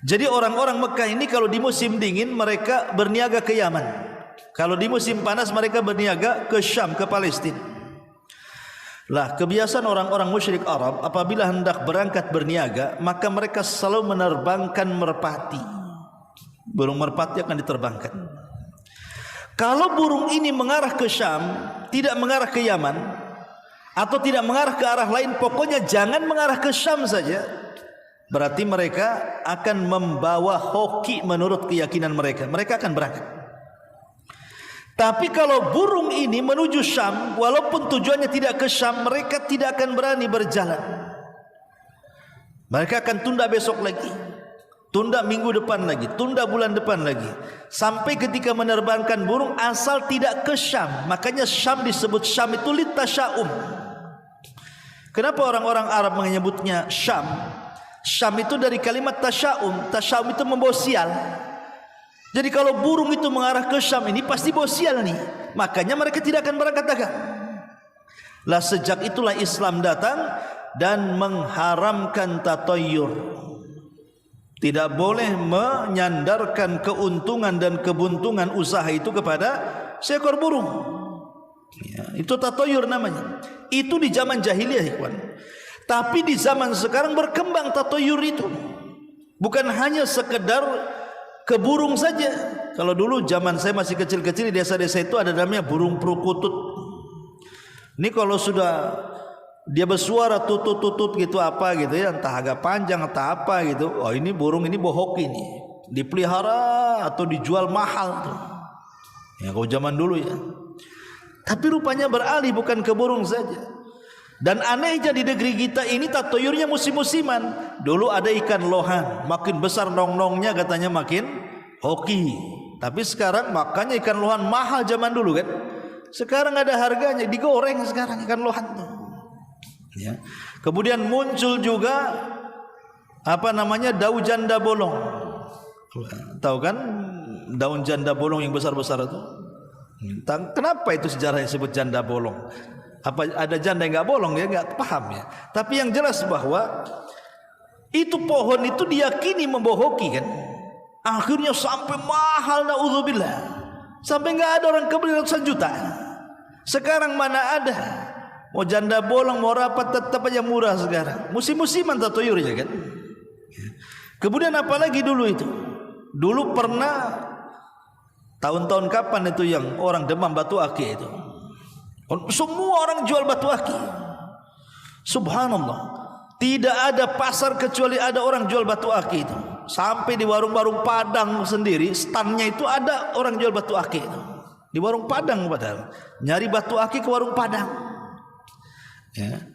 Jadi orang-orang Mekah ini kalau di musim dingin mereka berniaga ke Yaman. Kalau di musim panas mereka berniaga ke Syam, ke Palestina. Lah kebiasaan orang-orang musyrik Arab apabila hendak berangkat berniaga, maka mereka selalu menerbangkan merpati. Burung merpati akan diterbangkan. Kalau burung ini mengarah ke Syam, tidak mengarah ke Yaman, atau tidak mengarah ke arah lain, pokoknya jangan mengarah ke Syam saja, berarti mereka akan membawa hoki menurut keyakinan mereka. Mereka akan berangkat. Tapi kalau burung ini menuju Syam, walaupun tujuannya tidak ke Syam, mereka tidak akan berani berjalan. Mereka akan tunda besok lagi, tunda minggu depan lagi, tunda bulan depan lagi, sampai ketika menerbangkan burung asal tidak ke Syam. Makanya Syam disebut Syam itu litasya'um. Kenapa orang-orang Arab menyebutnya Syam? Syam itu dari kalimat tasya'um. Tasya'um itu membawa sial. Jadi kalau burung itu mengarah ke Syam, ini pasti bawa sial nih. Makanya mereka tidak akan berangkat dagang. Lah sejak itulah Islam datang dan mengharamkan tatayyur. Tidak boleh menyandarkan keuntungan dan kebuntungan usaha itu kepada seekor burung ya, itu tatayyur namanya. Itu di zaman jahiliyah, ikhwan. Tapi di zaman sekarang berkembang tatayyur itu. Bukan hanya sekedar ke burung saja. Kalau dulu zaman saya masih kecil-kecil di desa-desa itu ada namanya burung perukutut. Ini kalau sudah dia bersuara tutut-tutut gitu apa gitu ya, entah agak panjang entah apa gitu. Oh ini burung ini bohok ini. Dipelihara atau dijual mahal tuh. Ya kalau zaman dulu ya. Tapi rupanya beralih bukan ke burung saja. Dan anehnya di negeri kita ini tatoyurnya musim-musiman. Dulu ada ikan lohan, makin besar nong-nongnya katanya makin hoki. Tapi sekarang makanya ikan lohan mahal zaman dulu kan. Sekarang ada harganya, digoreng sekarang ikan lohan tuh. Ya. Kemudian muncul juga daun janda bolong. Tahu kan daun janda bolong yang besar-besar itu? Kenapa itu sejarahnya disebut janda bolong? Apa ada janda yang nggak bolong? Ya nggak paham ya. Tapi yang jelas bahwa itu pohon itu diyakini membohoki kan. Akhirnya sampai mahal, naudzubillah. Sampai nggak ada orang kebeli ratusan juta. Sekarang mana ada? Mau janda bolong, mau rapat, tetap aja murah sekarang. Musim-musiman tatoyurnya kan. Kemudian apalagi dulu itu? Dulu pernah tahun-tahun kapan itu yang orang demam batu akik itu? Semua orang jual batu akik. Subhanallah. Tidak ada pasar kecuali ada orang jual batu akik itu. Sampai di warung-warung Padang sendiri, standnya itu ada orang jual batu akik itu. Di warung Padang padahal. Nyari batu akik ke warung Padang. Ya.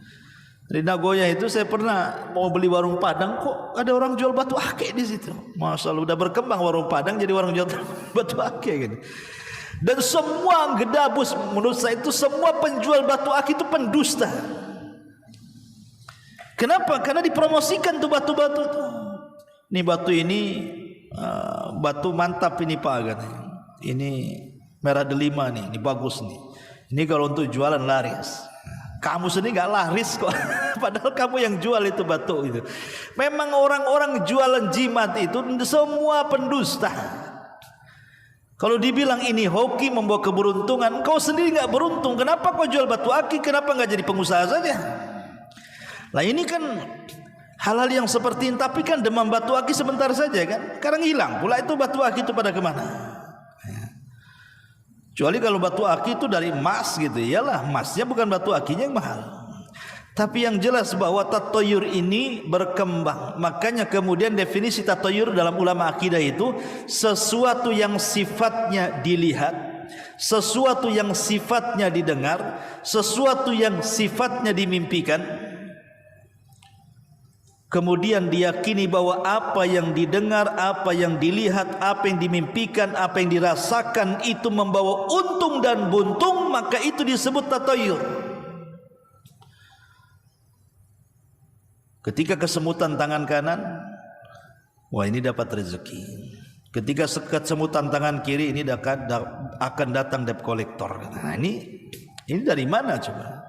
Di Nagoya itu saya pernah mau beli warung Padang, kok ada orang jual batu akik di situ. Masya Allah, udah berkembang warung Padang jadi warung jual batu akik gitu. Dan semua gedabus, menurut saya itu semua penjual batu akik itu pendusta. Kenapa? Karena dipromosikan tuh batu-batu tuh. Nih batu ini batu mantap ini Pak katanya. Ini merah delima nih, ini bagus nih. Ini kalau untuk jualan laris. Kamu sendiri gak laris kok. Padahal kamu yang jual itu batu itu. Memang orang-orang jualan jimat itu semua pendusta. Kalau dibilang ini hoki membawa keberuntungan, kau sendiri gak beruntung. Kenapa kau jual batu akik? Kenapa gak jadi pengusaha saja? Lah ini kan hal-hal yang seperti ini. Tapi kan demam batu akik sebentar saja kan. Sekarang hilang pula itu batu akik itu pada kemana? Kecuali kalau batu akik itu dari emas gitu, iyalah emasnya bukan batu akiknya yang mahal. Tapi yang jelas bahwa tatoyur ini berkembang. Makanya kemudian definisi tatoyur dalam ulama akidah itu sesuatu yang sifatnya dilihat, sesuatu yang sifatnya didengar, sesuatu yang sifatnya dimimpikan. Kemudian diyakini bahwa apa yang didengar, apa yang dilihat, apa yang dimimpikan, apa yang dirasakan itu membawa untung dan buntung, maka itu disebut tatoyur. Ketika kesemutan tangan kanan, wah ini dapat rezeki. Ketika kesemutan tangan kiri, ini akan datang debt collector. Nah ini dari mana coba?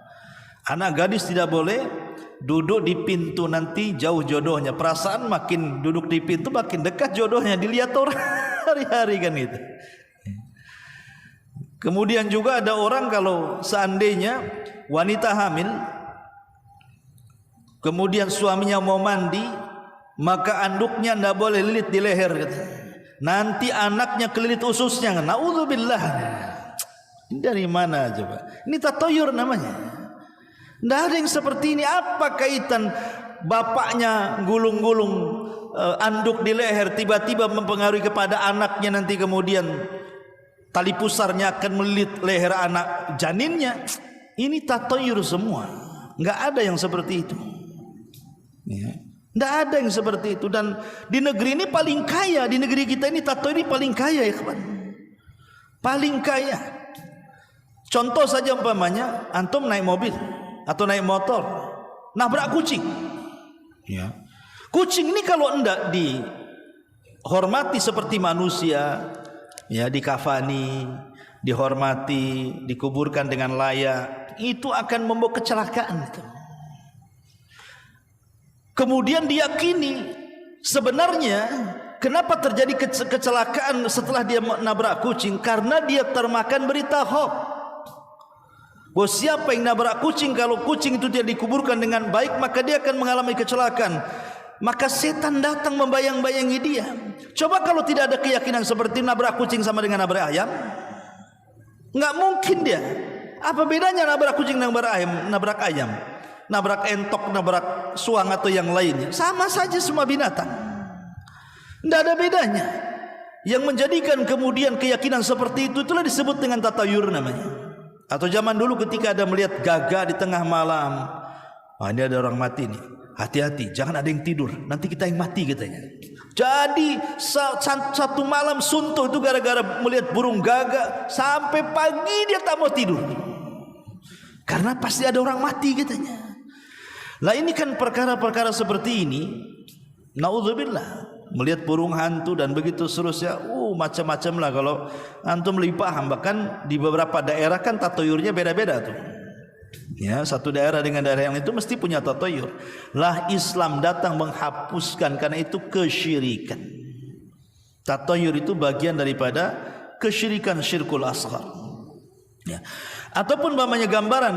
Anak gadis tidak boleh duduk di pintu, nanti jauh jodohnya. Perasaan makin duduk di pintu makin dekat jodohnya, dilihat orang hari-hari kan itu. Kemudian juga ada orang kalau seandainya wanita hamil, kemudian suaminya mau mandi, maka anduknya tidak boleh lilit di leher katanya. Nanti anaknya kelilit ususnya. Naudzubillah. Ini dari mana coba? Ini tatoyur namanya. Tidak ada yang seperti ini. Apa kaitan bapaknya gulung-gulung anduk di leher tiba-tiba mempengaruhi kepada anaknya, nanti kemudian tali pusarnya akan melilit leher anak janinnya? Ini tatoyur semua. Nggak ada yang seperti itu. Ya. Nggak ada yang seperti itu. Dan di negeri ini paling kaya, di negeri kita ini tatoyur ini paling kaya ya kawan. Paling kaya. Contoh saja umpamanya antum naik mobil atau naik motor, nabrak kucing. Ya. Kucing ini kalau enggak dihormati seperti manusia, ya dikafani, dihormati, dikuburkan dengan layak, itu akan membawa kecelakaan itu. Kemudian diyakini sebenarnya kenapa terjadi kecelakaan setelah dia nabrak kucing? Karena dia termakan berita hoax. Bahwa siapa yang nabrak kucing, kalau kucing itu tidak dikuburkan dengan baik, maka dia akan mengalami kecelakaan. Maka setan datang membayang-bayangi dia. Coba kalau tidak ada keyakinan seperti nabrak kucing sama dengan nabrak ayam, nggak mungkin dia. Apa bedanya nabrak kucing dengan nabrak ayam, nabrak entok, nabrak suang atau yang lainnya? Sama saja semua binatang. Tidak ada bedanya. Yang menjadikan kemudian keyakinan seperti itu itulah disebut dengan tatayur namanya. Atau zaman dulu ketika ada melihat gagak di tengah malam, ini ada orang mati nih, hati-hati, jangan ada yang tidur, nanti kita yang mati katanya. Jadi satu malam suntuk itu gara-gara melihat burung gagak, sampai pagi dia tak mau tidur, karena pasti ada orang mati katanya. Lah ini kan perkara-perkara seperti ini, naudzubillah, melihat burung hantu dan begitu seterusnya, macam-macam lah. Kalau antum lebih paham, bahkan di beberapa daerah kan tatoyurnya beda-beda tuh. Ya, satu daerah dengan daerah yang itu mesti punya tatoyur. Lah Islam datang menghapuskan karena itu kesyirikan. Tatoyur itu bagian daripada kesyirikan, syirkul asghar. Ya. Ataupun namanya gambaran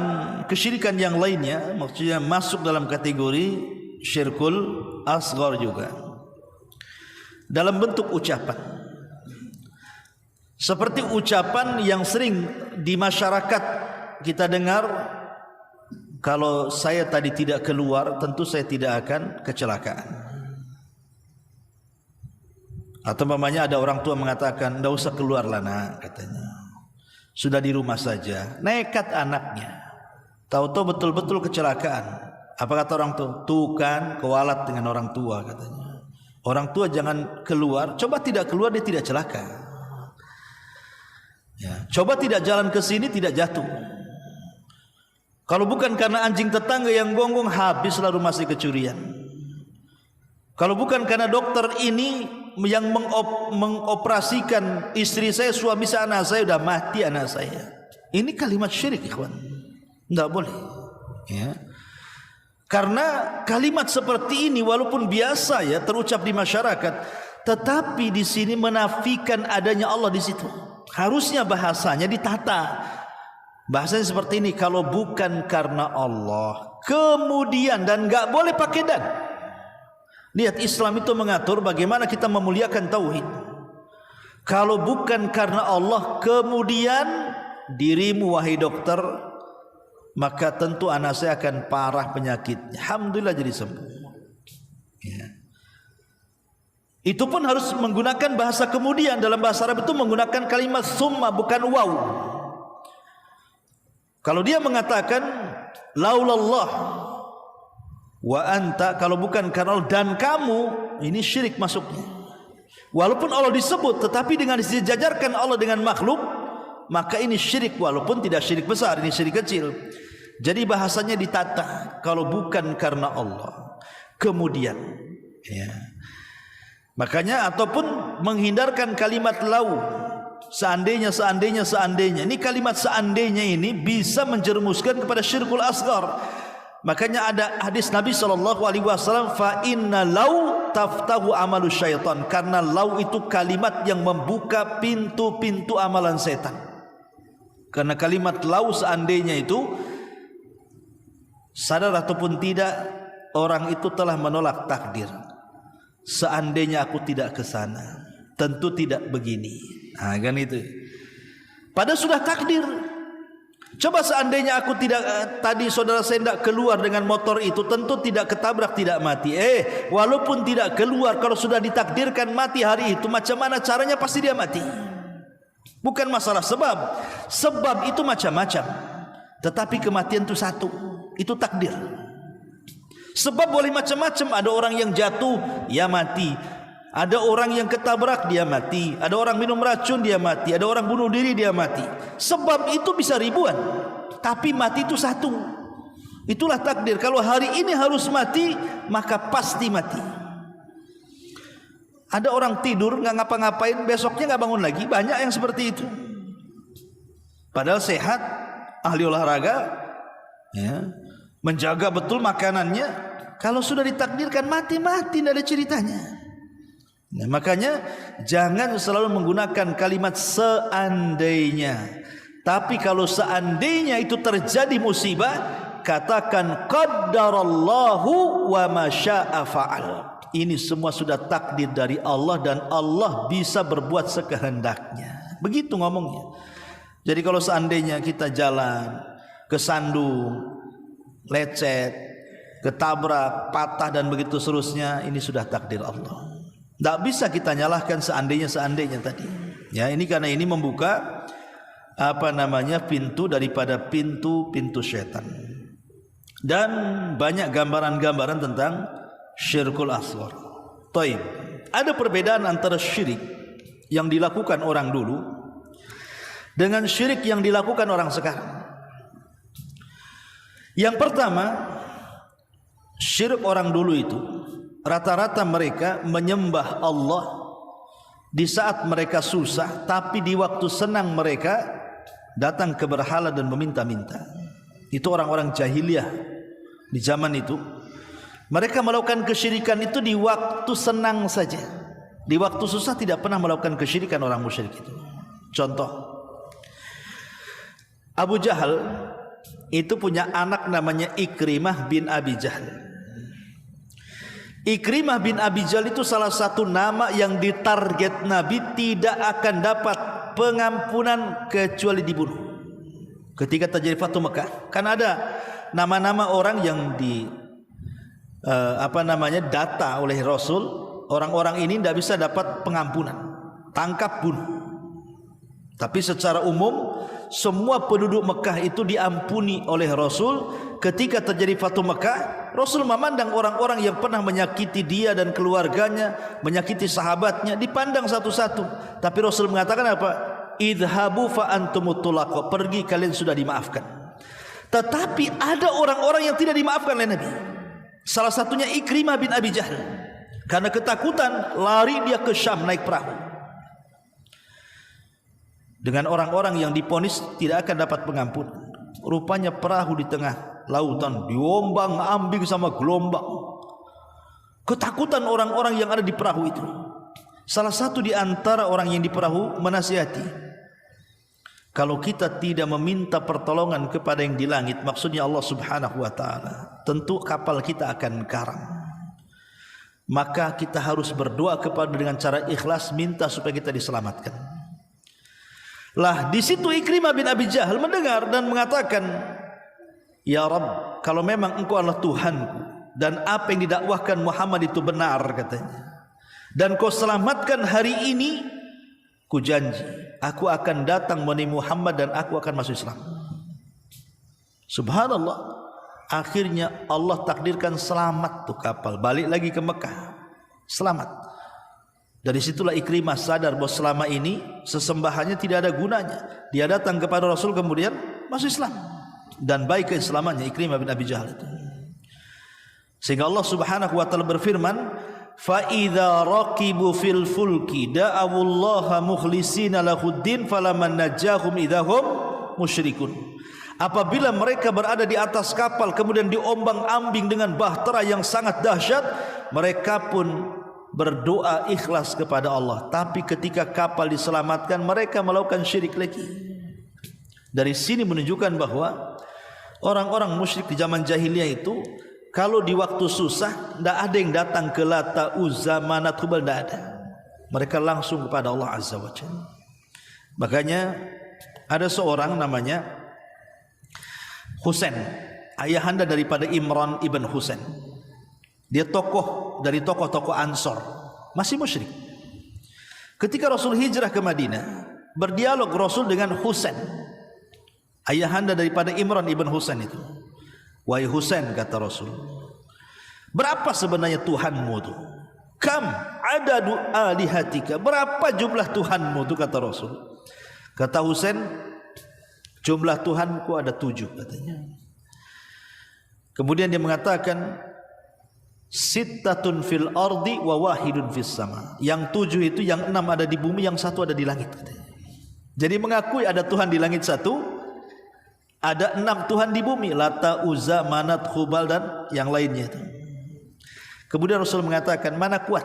kesyirikan yang lainnya, maksudnya masuk dalam kategori syirkul asghar juga. Dalam bentuk ucapan. Seperti ucapan yang sering di masyarakat kita dengar, kalau saya tadi tidak keluar, tentu saya tidak akan kecelakaan. Atau umpamanya ada orang tua mengatakan, "Enggak usah keluarlah nak," katanya. Sudah di rumah saja. Nekat anaknya. Tahu-tahu betul-betul kecelakaan. Apa kata orang tua? Tuh kan kewalat dengan orang tua katanya. Orang tua jangan keluar, coba tidak keluar dia tidak celaka. Ya, coba tidak jalan ke sini tidak jatuh. Kalau bukan karena anjing tetangga yang gonggong, habislah rumah si kecurian. Kalau bukan karena dokter ini yang mengoperasikan istri saya, suami saya, anak saya, sudah mati anak saya. Ini kalimat syirik, ikhwan. Tidak boleh. Ya. Karena kalimat seperti ini walaupun biasa ya terucap di masyarakat, tetapi di sini menafikan adanya Allah di situ. Harusnya bahasanya ditata. Bahasanya seperti ini, kalau bukan karena Allah, kemudian, dan enggak boleh pakai dan. Lihat, Islam itu mengatur bagaimana kita memuliakan tauhid. Kalau bukan karena Allah, kemudian dirimu wahai dokter, maka tentu anak saya akan parah penyakitnya. Alhamdulillah jadi sembuh. Ya. Itu pun harus menggunakan bahasa kemudian. Dalam bahasa Arab itu menggunakan kalimat summa, bukan waw. Kalau dia mengatakan laulallah wa anta, kalau bukan karena Allah dan kamu, ini syirik masuknya. Walaupun Allah disebut, tetapi dengan disejajarkan Allah dengan makhluk, maka ini syirik, walaupun tidak syirik besar, ini syirik kecil. Jadi bahasanya ditata, kalau bukan karena Allah, kemudian ya. Makanya ataupun menghindarkan kalimat lau, seandainya. Ini kalimat seandainya ini bisa menjerumuskan kepada syirkul asghar. Makanya ada hadis Nabi SAW, fa inna lau taftahu amalu syaitan, karena lau itu kalimat yang membuka pintu-pintu amalan setan. Karena kalimat lau seandainya itu, sadar ataupun tidak, orang itu telah menolak takdir. Seandainya aku tidak ke sana, tentu tidak begini. Nah, kan itu. Padahal sudah takdir. Coba seandainya aku tidak, tadi saudara saya tidak keluar dengan motor itu, tentu tidak ketabrak, tidak mati. Walaupun tidak keluar, kalau sudah ditakdirkan mati hari itu, macam mana caranya pasti dia mati. Bukan masalah sebab. Sebab itu macam-macam, tetapi kematian itu satu, itu takdir. Sebab boleh macam-macam. Ada orang yang jatuh, ya mati. Ada orang yang ketabrak, dia mati. Ada orang minum racun, dia mati. Ada orang bunuh diri, dia mati. Sebab itu bisa ribuan, tapi mati itu satu. Itulah takdir. Kalau hari ini harus mati, maka pasti mati. Ada orang tidur nggak ngapa-ngapain, besoknya nggak bangun lagi. Banyak yang seperti itu. Padahal sehat, ahli olahraga, ya, menjaga betul makanannya. Kalau sudah ditakdirkan mati, tidak ada ceritanya. Nah, makanya jangan selalu menggunakan kalimat seandainya. Tapi kalau seandainya itu terjadi musibah, katakan qaddarallahu wa ma syaa fa'al. Ini semua sudah takdir dari Allah dan Allah bisa berbuat sekehendaknya. Begitu ngomongnya. Jadi kalau seandainya kita jalan kesandung, lecet, ketabrak, patah dan begitu seterusnya, ini sudah takdir Allah. Tidak bisa kita nyalahkan seandainya tadi. Ya, ini karena ini membuka pintu daripada pintu-pintu syaitan. Dan banyak gambaran-gambaran tentang syirkul asghar. Taib. Ada perbedaan antara syirik yang dilakukan orang dulu dengan syirik yang dilakukan orang sekarang. Yang pertama, syirik orang dulu itu rata-rata mereka menyembah Allah di saat mereka susah, tapi di waktu senang mereka datang ke berhala dan meminta-minta. Itu orang-orang jahiliyah di zaman itu. Mereka melakukan kesyirikan itu di waktu senang saja. Di waktu susah tidak pernah melakukan kesyirikan orang musyrik itu. Contoh, Abu Jahal itu punya anak namanya Ikrimah bin Abi Jahal. Ikrimah bin Abi Jahal itu salah satu nama yang ditarget Nabi tidak akan dapat pengampunan kecuali dibunuh. Ketika terjadi Fatu Mekah, kan ada nama-nama orang yang data oleh Rasul, orang-orang ini tidak bisa dapat pengampunan, tangkap bunuh. Tapi secara umum semua penduduk Mekah itu diampuni oleh Rasul. Ketika terjadi Fatu Mekah, Rasul memandang orang-orang yang pernah menyakiti dia dan keluarganya, menyakiti sahabatnya, dipandang satu-satu. Tapi Rasul mengatakan apa? Idhabu fa antumut tulaqa, pergi kalian sudah dimaafkan. Tetapi ada orang-orang yang tidak dimaafkan oleh Nabi. Salah satunya Ikrimah bin Abi Jahal. Karena ketakutan lari dia ke Syam naik perahu. Dengan orang-orang yang diponis tidak akan dapat pengampunan. Rupanya perahu di tengah lautan diombang-ambing sama gelombang. Ketakutan orang-orang yang ada di perahu itu. Salah satu di antara orang yang di perahu menasihati, kalau kita tidak meminta pertolongan kepada yang di langit, maksudnya Allah Subhanahu wa taala, tentu kapal kita akan karam. Maka kita harus berdoa kepada dengan cara ikhlas, minta supaya kita diselamatkan. Lah di situ Ikrimah bin Abi Jahal mendengar dan mengatakan, "Ya Rabb, kalau memang Engkau adalah Tuhanku dan apa yang didakwahkan Muhammad itu benar," katanya, "dan Kau selamatkan hari ini, ku janji aku akan datang menemui Muhammad dan aku akan masuk Islam." Subhanallah. Akhirnya Allah takdirkan selamat tuh kapal, balik lagi ke Mekah, selamat. Dari situlah Ikrimah sadar bahwa selama ini sesembahannya tidak ada gunanya. Dia datang kepada Rasul kemudian masuk Islam, dan baik keislamannya Ikrimah bin Abi Jahal itu. Sehingga Allah Subhanahu wa taala berfirman, fa idza raqibu fil fulki da'awullaha mukhlishina lahuddin falaman najahum idahum musyrikun. Apabila mereka berada di atas kapal kemudian diombang-ambing dengan bahtera yang sangat dahsyat, mereka pun berdoa ikhlas kepada Allah. Tapi ketika kapal diselamatkan, mereka melakukan syirik lagi. Dari sini menunjukkan bahwa orang-orang musyrik di zaman jahiliyah itu, kalau di waktu susah, tidak ada yang datang ke Lata, Uzza, Manat, Hubal, tidak ada. Mereka langsung kepada Allah Azza wa Jalla. Makanya ada seorang namanya Husain, ayahanda daripada Imran ibn Husain. Dia tokoh dari tokoh-tokoh Ansor, masih musyrik. Ketika Rasul hijrah ke Madinah, berdialog Rasul dengan Husain, ayahanda daripada Imran ibn Husain itu. "Wahai Husain," kata Rasul, "berapa sebenarnya Tuhanmu itu? Kam adadu alihatika, berapa jumlah Tuhanmu itu?" kata Rasul. Kata Husain, "Jumlah Tuhanku ada 7," katanya. Kemudian dia mengatakan, "Sittatun fil ardi wa wahidun fis sama." Yang 7 itu, yang 6 ada di bumi, yang 1 ada di langit, katanya. Jadi mengakui ada Tuhan di langit 1, ada 6 Tuhan di bumi, Lata, Uzza, Manat, Hubal dan yang lainnya itu. Kemudian Rasul mengatakan, mana kuat,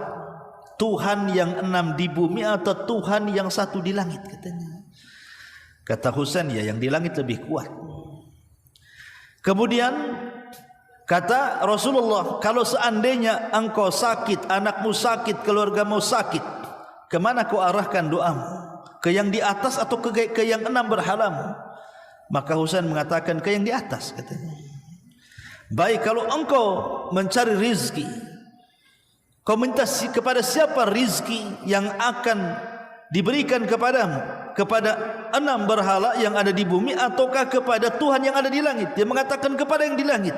Tuhan yang 6 di bumi atau Tuhan yang 1 di langit, katanya. Kata Husain, ya yang di langit lebih kuat. Kemudian kata Rasulullah, kalau seandainya engkau sakit, anakmu sakit, keluargamu sakit, kemana kau arahkan doamu? Ke yang di atas atau ke yang 6 berhalamu? Maka Husain mengatakan, ke yang di atas, katanya. Baik, kalau engkau mencari rizki, kau minta kepada siapa rizki yang akan diberikan kepadamu, kepada 6 berhala yang ada di bumi, ataukah kepada Tuhan yang ada di langit? Dia mengatakan kepada yang di langit.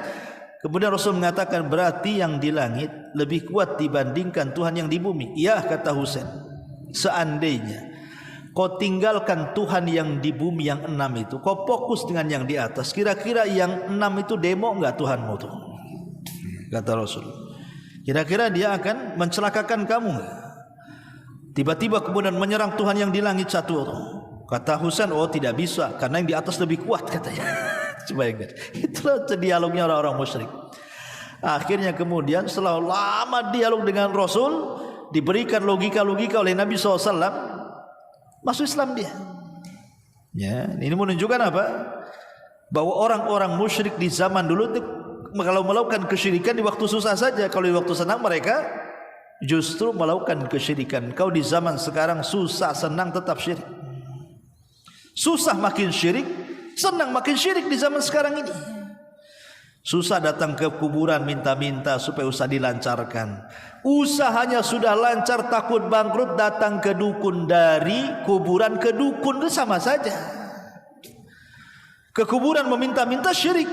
Kemudian Rasul mengatakan, berarti yang di langit lebih kuat dibandingkan Tuhan yang di bumi. Ya, kata Husain, seandainya kau tinggalkan Tuhan yang di bumi yang 6 itu, kau fokus dengan yang di atas, kira-kira yang 6 itu demo enggak Tuhanmu tuh? Kata Rasul, kira-kira dia akan mencelakakan kamu enggak? Tiba-tiba kemudian menyerang Tuhan yang di langit satu. Kata Husain, oh tidak bisa, karena yang di atas lebih kuat katanya. Coba ingat, itulah dialognya orang-orang musyrik. Akhirnya kemudian setelah lama dialog dengan Rasul, diberikan logika-logika oleh Nabi SAW, masuk Islam dia. Ya, ini menunjukkan apa? Bahwa orang-orang musyrik di zaman dulu itu kalau melakukan kesyirikan di waktu susah saja, kalau di waktu senang mereka justru melakukan kesyirikan. Kau di zaman sekarang susah senang tetap syirik. Susah makin syirik, senang makin syirik di zaman sekarang ini. Susah datang ke kuburan minta-minta supaya usaha dilancarkan. Usahanya sudah lancar, takut bangkrut, datang ke dukun, dari kuburan ke dukun itu sama saja. Ke kuburan meminta-minta syirik.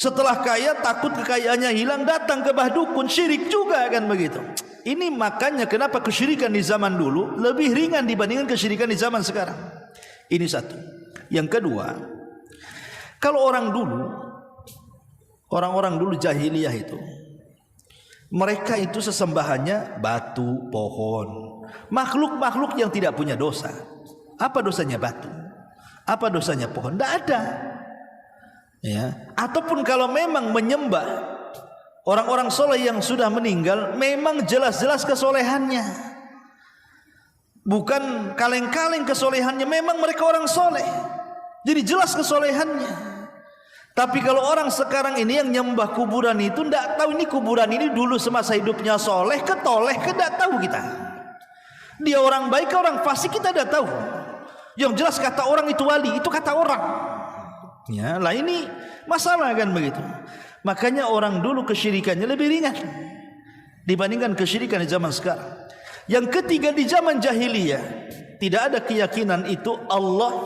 Setelah kaya takut kekayaannya hilang, datang ke bah dukun, syirik juga kan begitu. Ini makanya kenapa kesyirikan di zaman dulu lebih ringan dibandingkan kesyirikan di zaman sekarang. Ini satu. Yang kedua, kalau orang-orang dulu jahiliyah itu, mereka itu sesembahannya batu, pohon, makhluk-makhluk yang tidak punya dosa. Apa dosanya batu? Apa dosanya pohon? Tidak ada. Ya. Ataupun kalau memang menyembah orang-orang soleh yang sudah meninggal, memang jelas-jelas kesolehannya, bukan kaleng-kaleng kesolehannya, memang mereka orang soleh, jadi jelas kesolehannya. Tapi kalau orang sekarang ini yang nyembah kuburan itu, tidak tahu ini kuburan ini dulu semasa hidupnya soleh ketoleh, tidak tahu kita. Dia orang baik, orang fasik, kita tidak tahu. Yang jelas kata orang itu wali, itu kata orang. Ya, lah ini masalah kan begitu. Makanya orang dulu kesyirikannya lebih ringan dibandingkan kesyirikan di zaman sekarang. Yang ketiga, di zaman jahiliyah tidak ada keyakinan itu Allah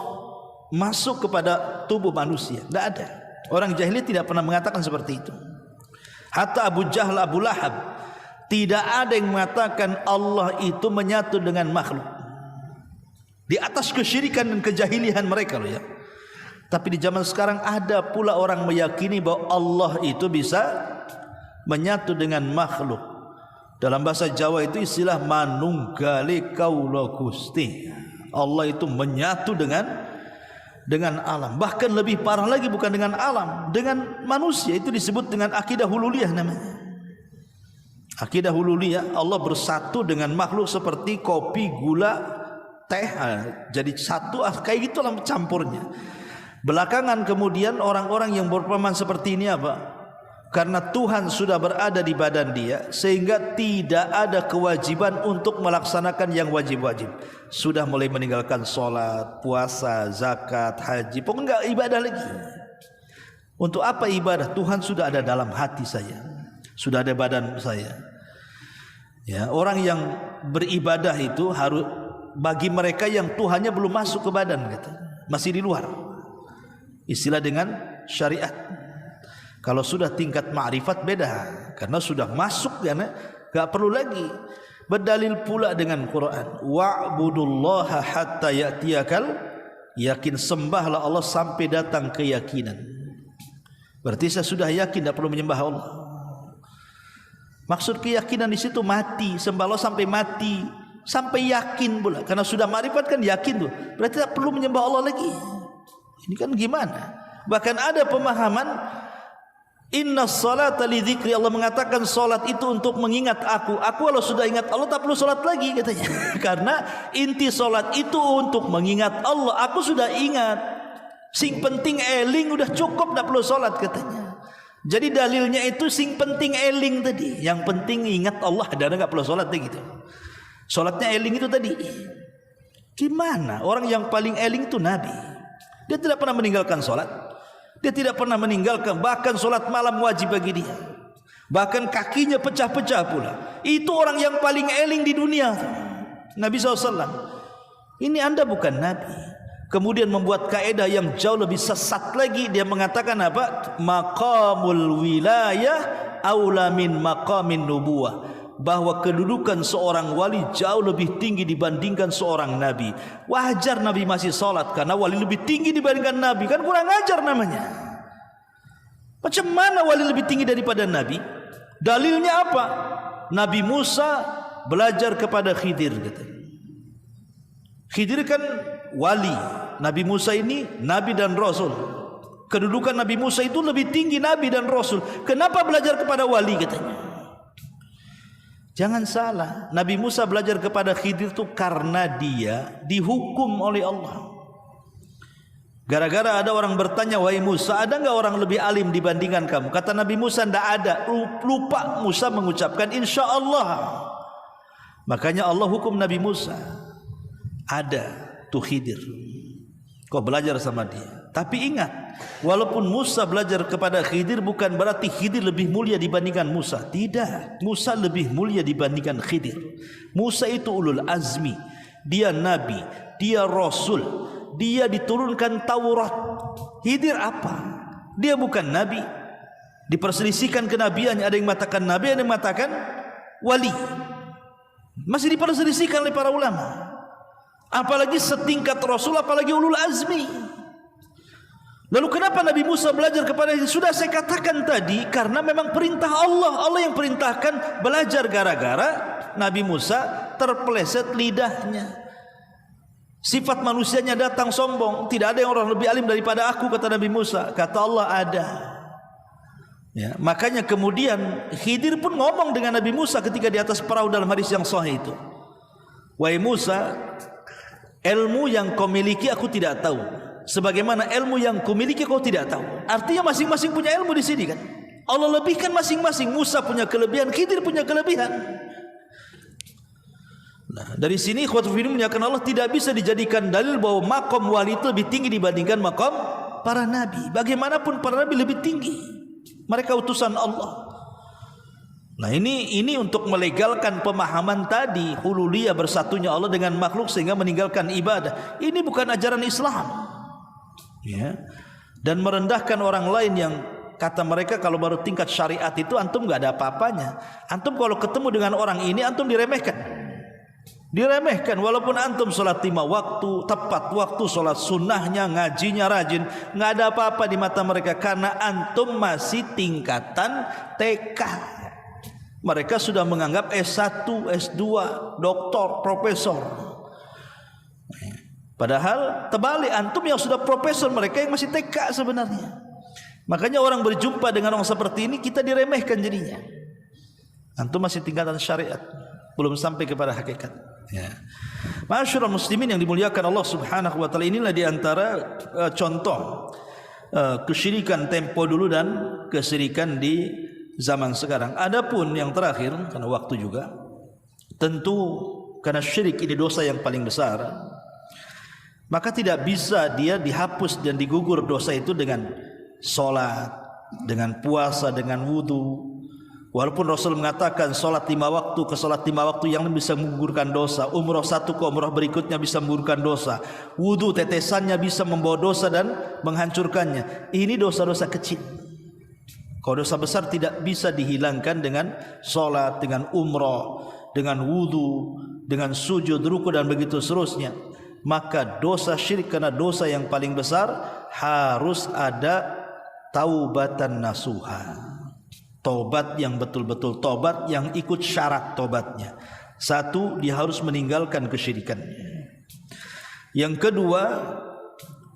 masuk kepada tubuh manusia. Tidak ada. Orang jahiliyah tidak pernah mengatakan seperti itu. Hatta Abu Jahal, Abu Lahab, tidak ada yang mengatakan Allah itu menyatu dengan makhluk. Di atas kesyirikan dan kejahilian mereka loh ya. Tapi di zaman sekarang ada pula orang meyakini bahwa Allah itu bisa menyatu dengan makhluk. Dalam bahasa Jawa itu istilah manunggali kaula Gusti. Allah itu menyatu dengan alam. Bahkan lebih parah lagi, bukan dengan alam, dengan manusia. Itu disebut dengan akidah hululiyah namanya. Akidah hululiyah, Allah bersatu dengan makhluk seperti kopi, gula, teh, jadi satu, kayak gitulah campurnya. Belakangan kemudian orang-orang yang berpemahaman seperti ini apa? Karena Tuhan sudah berada di badan dia, sehingga tidak ada kewajiban untuk melaksanakan yang wajib-wajib. Sudah mulai meninggalkan sholat, puasa, zakat, haji, pokoknya enggak ibadah lagi. Untuk apa ibadah? Tuhan sudah ada dalam hati saya, sudah ada badan saya. Ya, orang yang beribadah itu harus bagi mereka yang Tuhannya belum masuk ke badan, gitu, masih di luar. Istilah dengan syariat. Kalau sudah tingkat ma'rifat beda, karena sudah masuk karena enggak perlu lagi. Berdalil pula dengan Quran, wa'budullaha hatta ya'tiyakal yakin, sembahlah Allah sampai datang keyakinan. Berarti saya sudah yakin, tidak perlu menyembah Allah. Maksud keyakinan di situ mati, sembah Allah sampai mati, sampai yakin pula. Karena sudah ma'rifat kan yakin tuh. Berarti tidak perlu menyembah Allah lagi. Ini kan gimana? Bahkan ada pemahaman inna salata li dzikri, Allah mengatakan salat itu untuk mengingat aku. Aku kalau sudah ingat Allah tak perlu salat lagi katanya. Karena inti salat itu untuk mengingat Allah. Aku sudah ingat. Sing penting eling udah cukup, tak perlu salat katanya. Jadi dalilnya itu sing penting eling tadi. Yang penting ingat Allah, dan enggak perlu salat gitu. Salatnya eling itu tadi. Gimana? Orang yang paling eling itu Nabi. Dia tidak pernah meninggalkan sholat. Dia tidak pernah meninggalkan, bahkan sholat malam wajib bagi dia. Bahkan kakinya pecah-pecah pula. Itu orang yang paling eling di dunia, Nabi SAW. Ini Anda bukan nabi. Kemudian membuat kaidah yang jauh lebih sesat lagi. Dia mengatakan apa? Maqamul wilayah aula min maqamin nubuwah, bahwa kedudukan seorang wali jauh lebih tinggi dibandingkan seorang nabi. Wajar nabi masih salat karena wali lebih tinggi dibandingkan nabi. Kan kurang ajar namanya. Macam mana wali lebih tinggi daripada nabi? Dalilnya apa? Nabi Musa belajar kepada Khidir, kata. Khidir kan wali. Nabi Musa ini nabi dan rasul. Kedudukan Nabi Musa itu lebih tinggi nabi dan rasul. Kenapa belajar kepada wali, katanya? Jangan salah, Nabi Musa belajar kepada Khidir itu karena dia dihukum oleh Allah. Gara-gara ada orang bertanya, wahai Musa, ada enggak orang lebih alim dibandingkan kamu? Kata Nabi Musa, tidak ada. Lupa Musa mengucapkan insya Allah. Makanya Allah hukum Nabi Musa. Ada tuh Khidir, kau belajar sama dia. Tapi ingat, walaupun Musa belajar kepada Khidir, bukan berarti Khidir lebih mulia dibandingkan Musa. Tidak, Musa lebih mulia dibandingkan Khidir. Musa itu ulul azmi, dia nabi, dia rasul, dia diturunkan Taurat. Khidir apa? Dia bukan nabi. Diperselisihkan kenabiannya, ada yang mengatakan nabi, ada yang mengatakan wali. Masih diperselisihkan oleh para ulama. Apalagi setingkat rasul, apalagi ulul azmi. Lalu kenapa Nabi Musa belajar kepada dia? Sudah saya katakan tadi, karena memang perintah Allah. Allah yang perintahkan belajar, gara-gara Nabi Musa terpeleset lidahnya. Sifat manusianya datang sombong. Tidak ada yang orang lebih alim daripada aku, kata Nabi Musa. Kata Allah, ada. Ya, makanya kemudian Khidir pun ngomong dengan Nabi Musa ketika di atas perahu dalam hadis yang sahih itu. Wahai Musa, ilmu yang kau miliki aku tidak tahu, sebagaimana ilmu yang kau miliki kau tidak tahu. Artinya masing-masing punya ilmu di sini kan. Allah lebihkan masing-masing. Musa punya kelebihan, Khidir punya kelebihan. Nah, dari sini ikhwatul fillah menyatakan Allah tidak bisa dijadikan dalil bahwa makom wali itu lebih tinggi dibandingkan makom para nabi. Bagaimanapun para nabi lebih tinggi. Mereka utusan Allah. Nah, ini untuk melegalkan pemahaman tadi, hululiyah, bersatunya Allah dengan makhluk sehingga meninggalkan ibadah. Ini bukan ajaran Islam. Ya. Dan merendahkan orang lain yang kata mereka kalau baru tingkat syariat itu antum enggak ada apa-apanya. Antum kalau ketemu dengan orang ini antum diremehkan. Diremehkan walaupun antum salat 5 waktu, tepat waktu salat sunnahnya, ngajinya rajin, enggak ada apa-apa di mata mereka karena antum masih tingkatan TK. Mereka sudah menganggap S1, S2, doktor, profesor. Padahal terbalik, antum yang sudah profesor, mereka yang masih TK sebenarnya. Makanya orang berjumpa dengan orang seperti ini, kita diremehkan jadinya. Antum masih tingkatan syariat, belum sampai kepada hakikat. Ya. Ma'asyiral muslimin yang dimuliakan Allah Subhanahu wa taala, inilah di antara contoh kesyirikan tempo dulu dan kesyirikan di zaman sekarang. Adapun yang terakhir, karena waktu juga, tentu karena syirik ini dosa yang paling besar, maka tidak bisa dia dihapus dan digugur dosa itu dengan sholat, dengan puasa, dengan wudu. Walaupun Rasul mengatakan sholat 5 waktu ke sholat 5 waktu yang bisa menggugurkan dosa, umrah satu ke umrah berikutnya bisa menggugurkan dosa, wudu tetesannya bisa membawa dosa dan menghancurkannya. Ini dosa-dosa kecil. Kalau dosa besar tidak bisa dihilangkan dengan sholat, dengan umrah, dengan wudu, dengan sujud, ruku dan begitu seterusnya. Maka dosa syirik karena dosa yang paling besar harus ada taubatan nasuha. Taubat yang betul-betul taubat yang ikut syarat taubatnya. Satu, dia harus meninggalkan kesyirikannya. Yang kedua,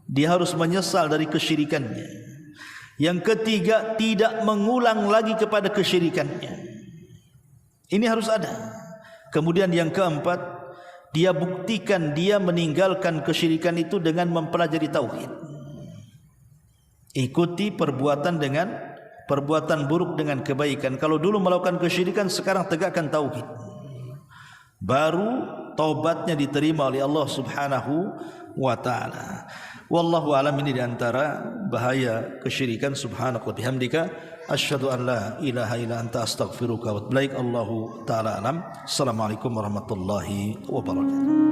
dia harus menyesal dari kesyirikannya. Yang ketiga, tidak mengulang lagi kepada kesyirikannya. Ini harus ada. Kemudian yang keempat, dia buktikan dia meninggalkan kesyirikan itu dengan mempelajari tauhid. Ikuti perbuatan dengan perbuatan buruk dengan kebaikan. Kalau dulu melakukan kesyirikan, sekarang tegakkan tauhid. Baru taubatnya diterima oleh Allah Subhanahu wa taala. Wallahu alam. Ini di antara bahaya kesyirikan. Subhanaka wa bihamdika asyhadu an la ilaha illa anta astaghfiruka wa atubu ilaik. Allahu taala alam. Assalamualaikum warahmatullahi wabarakatuh.